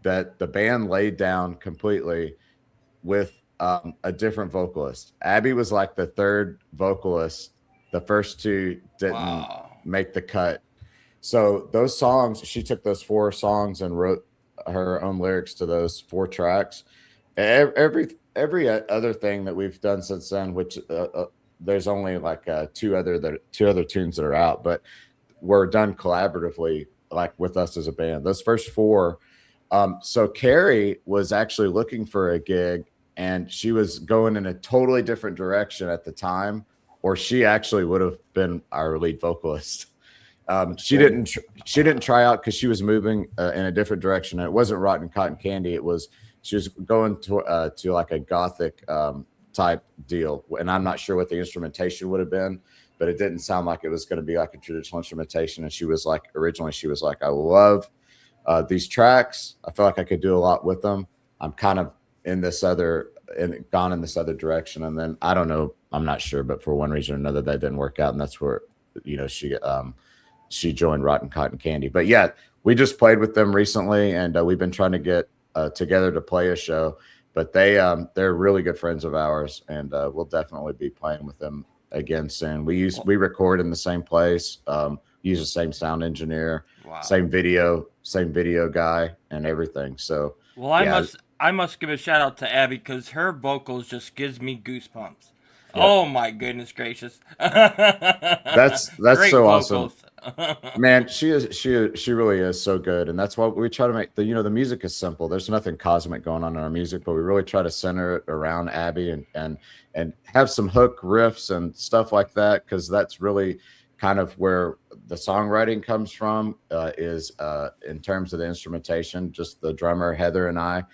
that the band laid down completely with a different vocalist. Abby was like the 3rd vocalist. The first 2 didn't make the cut. So those songs, she took those 4 songs and wrote her own lyrics to those 4 tracks. Every other thing that we've done since then, which there's only like 2 other tunes that are out, but were done collaboratively, like with us as a band. Those first 4. So Carrie was actually looking for a gig, and she was going in a totally different direction at the time, or she actually would have been our lead vocalist. She didn't try out because she was moving in a different direction. And it wasn't Rotten Cotton Candy. She was going to like a gothic type deal, and I'm not sure what the instrumentation would have been, but it didn't sound like it was going to be like a traditional instrumentation. And she originally was like, I love these tracks. I feel like I could do a lot with them. I'm kind of in this other and gone in this other direction. And then I don't know, I'm not sure, but for one reason or another, that didn't work out. And that's where, she joined Rotten Cotton Candy. But yeah, we just played with them recently, and we've been trying to get together to play a show. But they're really good friends of ours, and we'll definitely be playing with them again soon. We record in the same place, use the same sound engineer, Wow. same video guy, and everything. So Well, I must give a shout out to Abby because her vocals just gives me goosebumps. Yep. Oh my goodness gracious! That's Great so vocals. awesome, man. She really is so good, and that's why we try to make the music is simple. There's nothing cosmic going on in our music, but we really try to center it around Abby and have some hook riffs and stuff like that, because that's really kind of where the songwriting comes from, is in terms of the instrumentation, just the drummer Heather and I.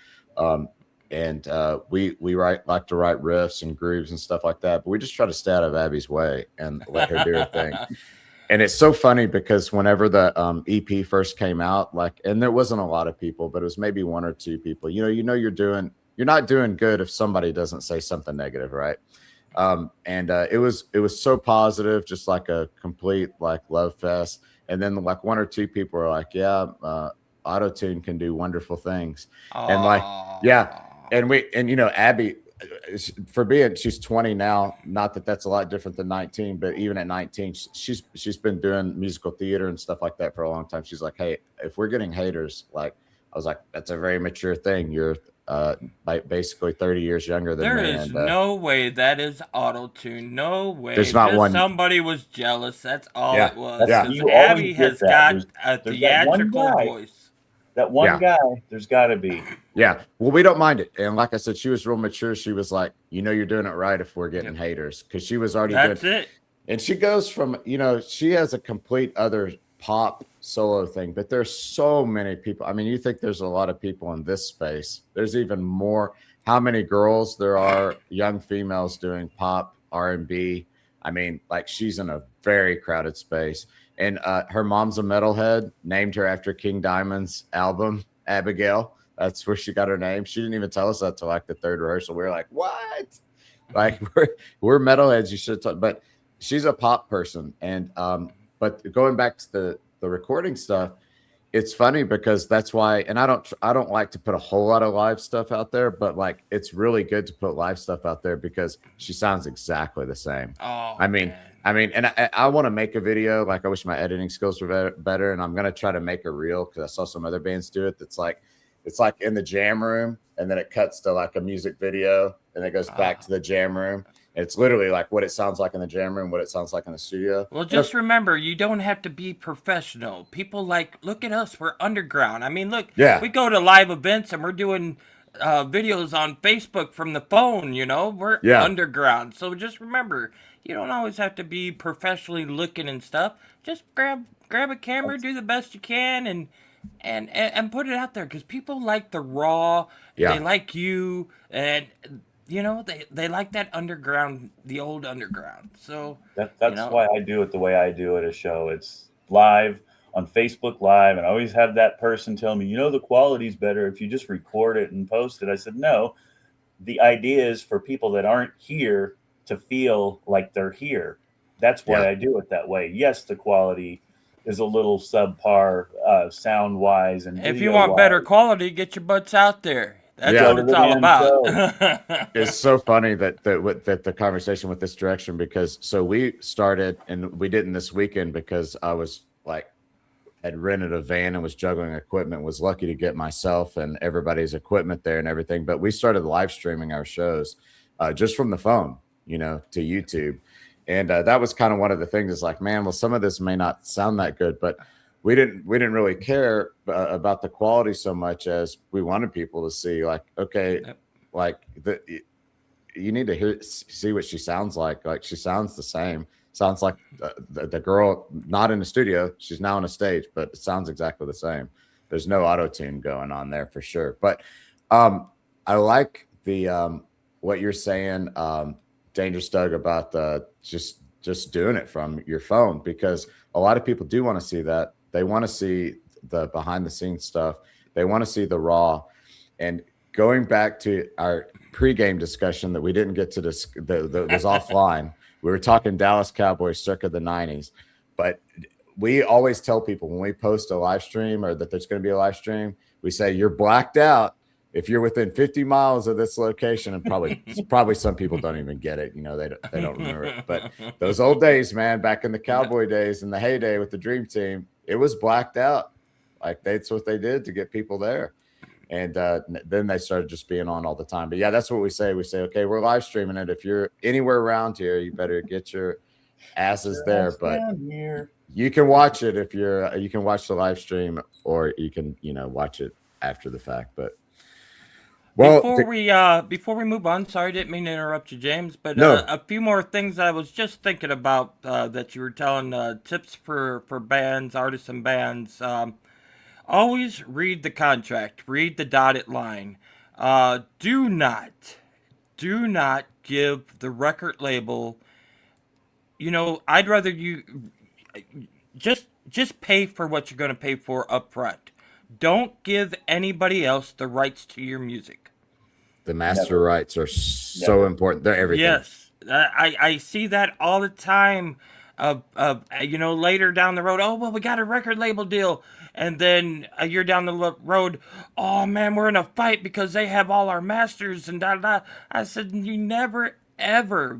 And we like to write riffs and grooves and stuff like that, but we just try to stay out of Abby's way and let her do her thing. And it's so funny because whenever the EP first came out, and there wasn't a lot of people, but it was maybe one or two people. You're not doing good if somebody doesn't say something negative, right? And it was so positive, just like a complete love fest. And then one or two people were like, yeah, auto-tune can do wonderful things. And yeah. And Abby, she's 20 now. Not that that's a lot different than 19, but even at 19, she's been doing musical theater and stuff like that for a long time. She's like, hey, if we're getting haters, I was like, that's a very mature thing. You're basically 30 years younger than me. There is no way that is auto-tune. No way. There's not one. Somebody was jealous. That's all it was. Yeah. Abby has got a theatrical voice. That one guy, there's got to be. Yeah. Well, we don't mind it. And like I said, she was real mature. She was like, you're doing it right if we're getting haters, because she was already That's it. And she goes from, she has a complete other pop solo thing, but there's so many people. I mean, you think there's a lot of people in this space. There's even more. How many girls there are, young females doing pop, R&B. I mean, she's in a very crowded space. And her mom's a metalhead, named her after King Diamond's album, Abigail. That's where she got her name. She didn't even tell us that till the third rehearsal. We were like, what? We're metalheads. You should talk. But she's a pop person. And but going back to the recording stuff, it's funny because that's why, and I don't like to put a whole lot of live stuff out there, but it's really good to put live stuff out there because she sounds exactly the same. Oh, I mean, and I want to make a video. I wish my editing skills were better, and I'm gonna try to make a reel because I saw some other bands do it. It's like in the jam room, and then it cuts to a music video, and it goes back to the jam room. It's literally what it sounds like in the jam room, what it sounds like in the studio. Well, just remember, you don't have to be professional. People look at us, we're underground. I mean, look, we go to live events and we're doing videos on Facebook from the phone, we're underground. So just remember, you don't always have to be professionally looking and stuff. Just grab a camera, do the best you can, and put it out there, because people like the raw. They like you, and they like that underground, the old underground. So that's why I do it the way I do it. A show, it's live on Facebook Live, and I always have that person tell me, the quality's better if you just record it and post it. I said, no, the idea is for people that aren't here to feel like they're here. That's why I do it that way. Yes, the quality is a little subpar sound wise, and if you want better quality, get your butts out there. That's what it's all about. It's so funny that the conversation with this direction, because we started, and we didn't this weekend because I was had rented a van and was juggling equipment, was lucky to get myself and everybody's equipment there and everything. But we started live streaming our shows just from the phone, to YouTube. And that was kind of one of the things, is man, well, some of this may not sound that good, but we didn't really care about the quality so much as we wanted people to see you need to see what she sounds like. She sounds the same. Sounds like the girl, not in the studio. She's now on a stage, but it sounds exactly the same. There's no auto-tune going on there for sure. But I like the what you're saying, Dangerous Doug, about the just doing it from your phone, because a lot of people do want to see that. They want to see the behind the scenes stuff. They want to see the raw. And going back to our pregame discussion that we didn't get to that was offline. We were talking Dallas Cowboys circa the 90s, but we always tell people when we post a live stream or that there's going to be a live stream, we say you're blacked out if you're within 50 miles of this location. And probably some people don't even get it. You know, they don't remember it. But those old days, man, back in the Cowboy days and the heyday with the Dream Team, it was blacked out. Like that's what they did to get people there. And then they started just being on all the time. But yeah, that's what we say. We say, okay, we're live streaming it. If you're anywhere around here, you better get your asses there. But you can watch it if you can watch the live stream, or you can, watch it after the fact. But before we move on, sorry, didn't mean to interrupt you, James, but no. A few more things I was just thinking about that you were telling, tips for bands, artists and bands. Always read the contract, read the dotted line. Do not give the record label, I'd rather you just pay for what you're going to pay for up front. Don't give anybody else the rights to your music. The master rights are so important. They're everything. Yes. I see that all the time. Later down the road, oh, well, we got a record label deal. And then a year down the road, oh, man, we're in a fight because they have all our masters and da-da-da. I said, you never, ever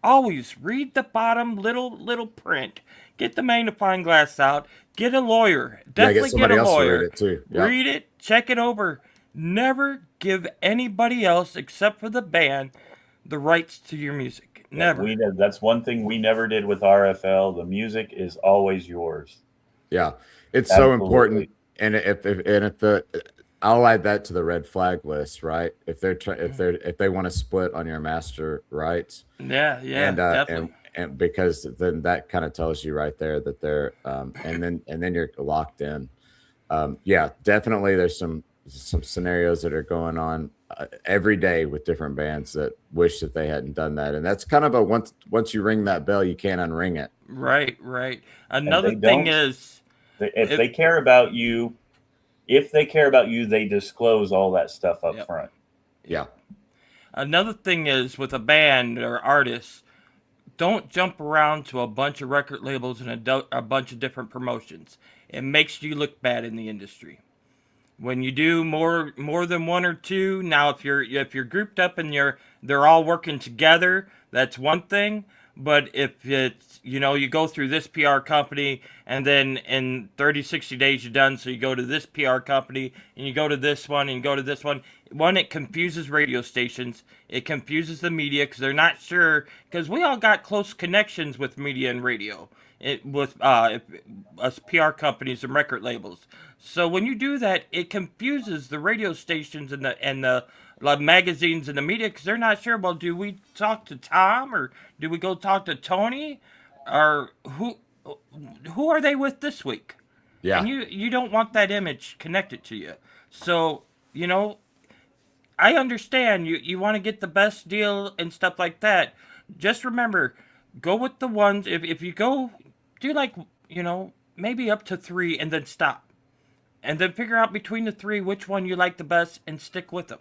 always read the bottom little print. Get the magnifying glass out. Get a lawyer. Definitely get somebody a else lawyer. to read it too. Yep. Read it. Check it over. Never give anybody else except for the band the rights to your music. Never. That's one thing we never did with RFL. The music is always yours. Yeah, it's Absolutely. So important. And I'll add that to the red flag list, right? If they want to split on your master rights. Yeah, definitely. And because then that kind of tells you right there that they're and then you're locked in. Yeah, definitely. There's some scenarios that are going on every day with different bands that wish that they hadn't done that, and that's kind of a once you ring that bell, you can't unring it. Right. Another thing is, if they care about you, they disclose all that stuff up front. Yeah. Another thing is with a band or artist, don't jump around to a bunch of record labels and a bunch of different promotions. It makes you look bad in the industry. When you do more than one or two, now if you're grouped up and they're all working together, that's one thing. But if it's, you go through this PR company and then in 30, 60 days you're done, so you go to this PR company and you go to this one and you go to this one. One, it confuses radio stations. It confuses the media because they're not sure, because we all got close connections with media and radio. With us PR companies and record labels. So when you do that, it confuses the radio stations and the magazines and the media because they're not sure. Well, do we talk to Tom or do we go talk to Tony, or who are they with this week? Yeah, and you don't want that image connected to you. So I understand you want to get the best deal and stuff like that. Just remember, go with the ones. If you go, do maybe up to 3 and then stop. And then figure out between the 3 which one you like the best and stick with them.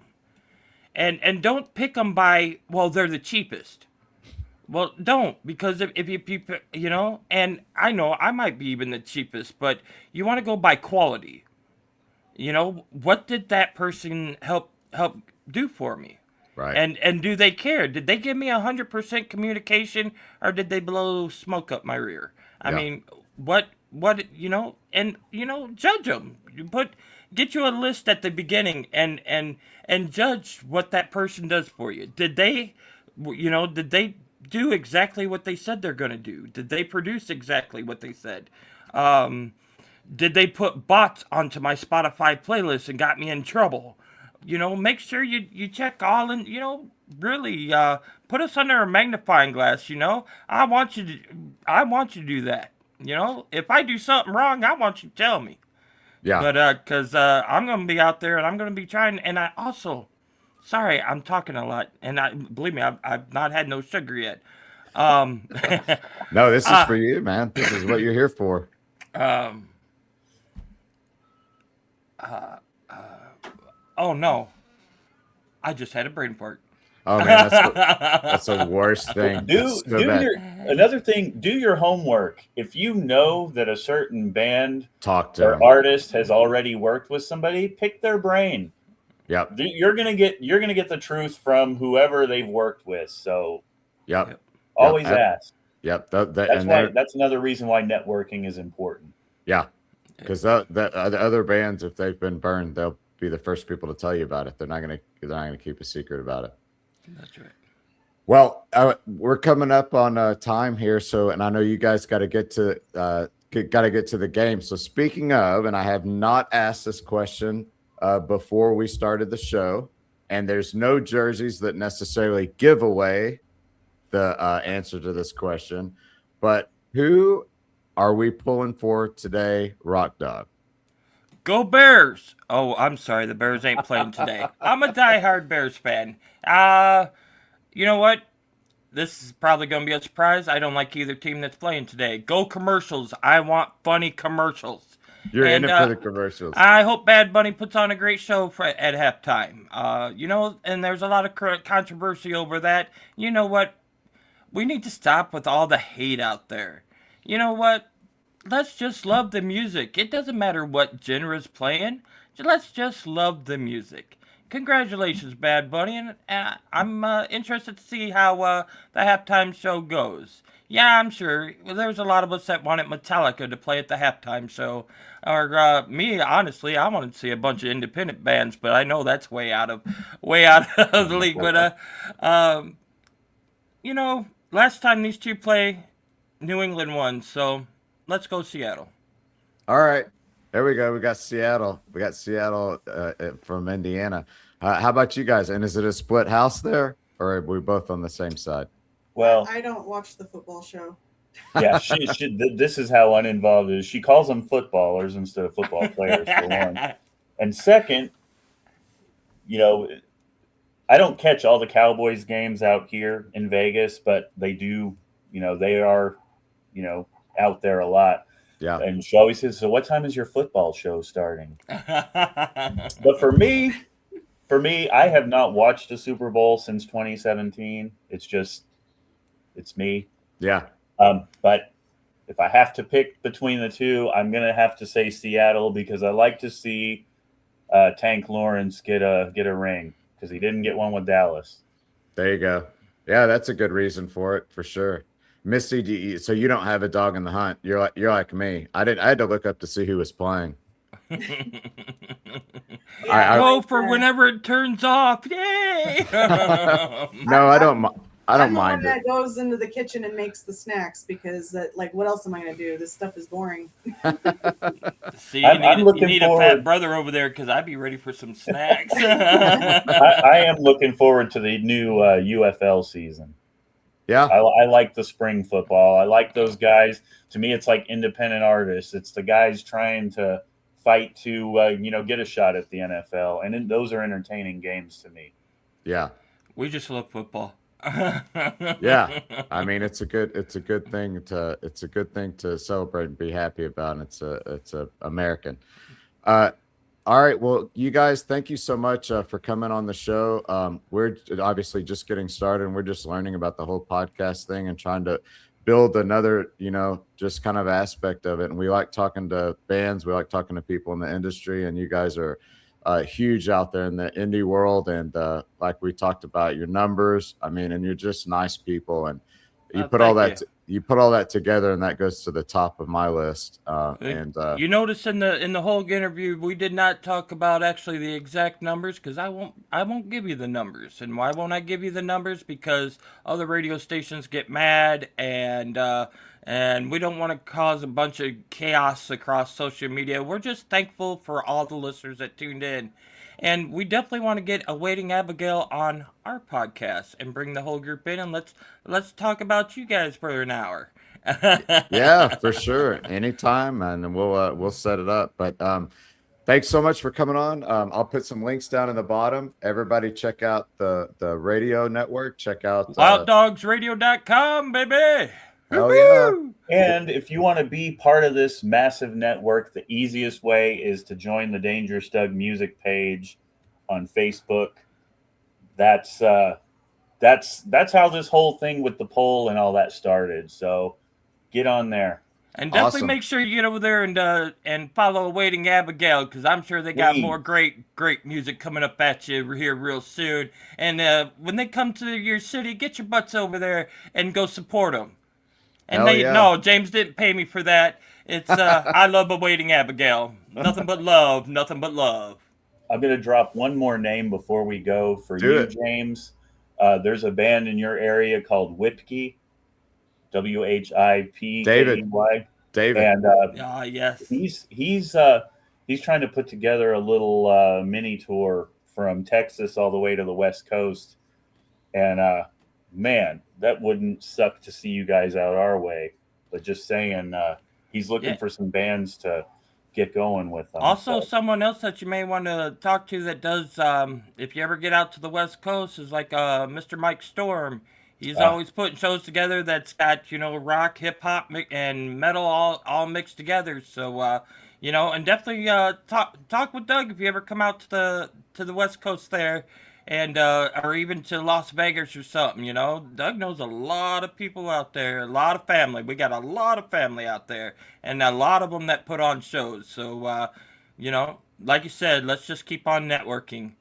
And don't pick them by, well, they're the cheapest. Well, don't, because if you, and I know I might be even the cheapest, but you want to go by quality. What did that person help do for me? Right. And do they care? Did they give me 100% communication, or did they blow smoke up my rear? I mean, what and judge them. Get you a list at the beginning and judge what that person does for you. Did they do exactly what they said they're going to do? Did they produce exactly what they said? Did they put bots onto my Spotify playlist and got me in trouble? Make sure you check all and, really put us under a magnifying glass. I want you to do that. If I do something wrong, I want you to tell me. Yeah. But because I'm going to be out there and I'm going to be trying. And I also, sorry, I'm talking a lot. And believe me, I've not had no sugar yet. No, this is for you, man. This is what you're here for. Oh no. I just had a brain fart. Oh man, that's the worst thing. That's so bad. Another thing, do your homework. If you know that a certain band Talk to or them. artist has already worked with somebody, pick their brain. Yep. You're gonna get the truth from whoever they've worked with. So Yep. always ask. Yep. That's another reason why networking is important. Yeah, because the other bands, if they've been burned, they'll be the first people to tell you about it. They're not gonna keep a secret about it. That's right. Well, we're coming up on time here, and I know you guys got to get to the game. So speaking of, and I have not asked this question before we started the show, and there's no jerseys that necessarily give away the answer to this question, but who are we pulling for today, Rock Dog? Go Bears! Oh, I'm sorry, the Bears ain't playing today. I'm a diehard Bears fan. You know what? This is probably going to be a surprise. I don't like either team that's playing today. Go commercials. I want funny commercials. You're in it for the commercials. I hope Bad Bunny puts on a great show at halftime. And there's a lot of controversy over that. You know what? We need to stop with all the hate out there. You know what? Let's just love the music. It doesn't matter what genre's playing. Let's just love the music. Congratulations, Bad Bunny, and I'm interested to see how the halftime show goes. Yeah, I'm sure there's a lot of us that wanted Metallica to play at the halftime show, or me, honestly, I wanted to see a bunch of independent bands, but I know that's way out of the league. But last time these two play, New England won, so let's go Seattle. All right. There we go. We got Seattle. From Indiana. How about you guys? And is it a split house there, or are we both on the same side? Well, I don't watch the football show. Yeah, this is how uninvolved it is. She calls them footballers instead of football players, for one. And second, I don't catch all the Cowboys games out here in Vegas, but they do. They are, out there a lot. Yeah. And she always says, "So what time is your football show starting?" But for me, I have not watched a Super Bowl since 2017. It's me. Yeah. But if I have to pick between the two, I'm going to have to say Seattle, because I like to see Tank Lawrence get a ring, because he didn't get one with Dallas. There you go. Yeah, that's a good reason for it, for sure. Misty, so you don't have a dog in the hunt. You're like me. I had to look up to see who was playing. Yeah, Go for whenever it turns off. Yay! No, I don't I'm mind the one it. that goes into the kitchen and makes the snacks, because what else am I going to do? This stuff is boring. See, I'm you looking need a forward- fat brother over there, because I'd be ready for some snacks. I am looking forward to the new UFL season. Yeah. I like the spring football. I like those guys. To me, it's like independent artists. It's the guys trying to fight to get a shot at the NFL, and those are entertaining games to me. Yeah. We just love football. Yeah. I mean, it's a good thing to celebrate and be happy about, and it's a American. All right. Well, you guys, thank you so much for coming on the show. We're obviously just getting started, and we're just learning about the whole podcast thing and trying to build another, just kind of aspect of it. And we like talking to bands. We like talking to people in the industry, and you guys are huge out there in the indie world. And like we talked about, your numbers, and you're just nice people. And you put all that together, and that goes to the top of my list. You notice in the whole interview, we did not talk about actually the exact numbers, because I won't give you the numbers. And why won't I give you the numbers? Because other radio stations get mad, and we don't want to cause a bunch of chaos across social media. We're just thankful for all the listeners that tuned in. And we definitely want to get Awaiting Abigail on our podcast and bring the whole group in, and let's talk about you guys for an hour. Yeah, for sure. Anytime, and we'll set it up. But thanks so much for coming on. I'll put some links down in the bottom. Everybody check out the radio network. Check out WildDogsRadio.com, baby. Hell yeah. And if you want to be part of this massive network, the easiest way is to join the Dangerous Doug music page on Facebook. that's how this whole thing with the poll and all that started. So get on there. And definitely Awesome. make sure you get over there and follow Waiting Abigail, because I'm sure they got more Please. great music coming up at you here real soon. And when they come to your city, get your butts over there and go support them. And Hell yeah. no, James didn't pay me for that. It's I love Awaiting Abigail. Nothing but love, nothing but love. I'm going to drop one more name before we go for Do you, it. James. There's a band in your area called Whipkey, WHIPKEY. David. And Yes. he's trying to put together a little mini tour from Texas all the way to the West Coast. And man, that wouldn't suck to see you guys out our way. But just saying, he's looking for some bands to get going with them. Also, someone else that you may want to talk to that does, if you ever get out to the West Coast, is like Mr. Mike Storm. He's always putting shows together that's got, rock, hip hop, and metal all mixed together. So, and definitely talk with Doug if you ever come out to the West Coast there, and or even to Las Vegas or something. Doug knows a lot of people out there, a lot of family. We got a lot of family out there, and a lot of them that put on shows. So, like you said, let's just keep on networking.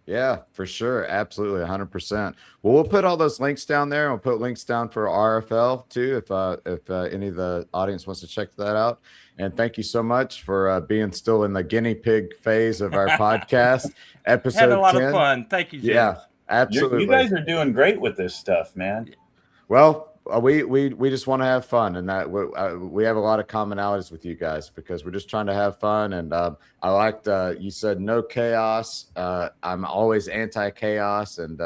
Yeah, for sure. Absolutely. 100%. Well, we'll put all those links down there. We'll put links down for RFL too, if any of the audience wants to check that out. And thank you so much for being still in the guinea pig phase of our podcast episode. Had a lot 10. of fun. Thank you, James. Yeah, absolutely. You guys are doing great with this stuff, man. Well, we just want to have fun, and that we have a lot of commonalities with you guys because we're just trying to have fun. And I liked you said no chaos. I'm always anti-chaos and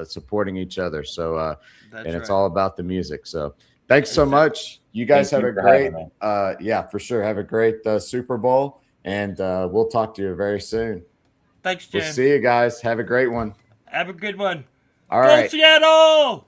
supporting each other. So it's all about the music. So thanks so much. You guys have a great for sure. Have a great Super Bowl, and we'll talk to you very soon. Thanks, Jim. We'll see you guys. Have a great one. Have a good one. All Go right. Seattle!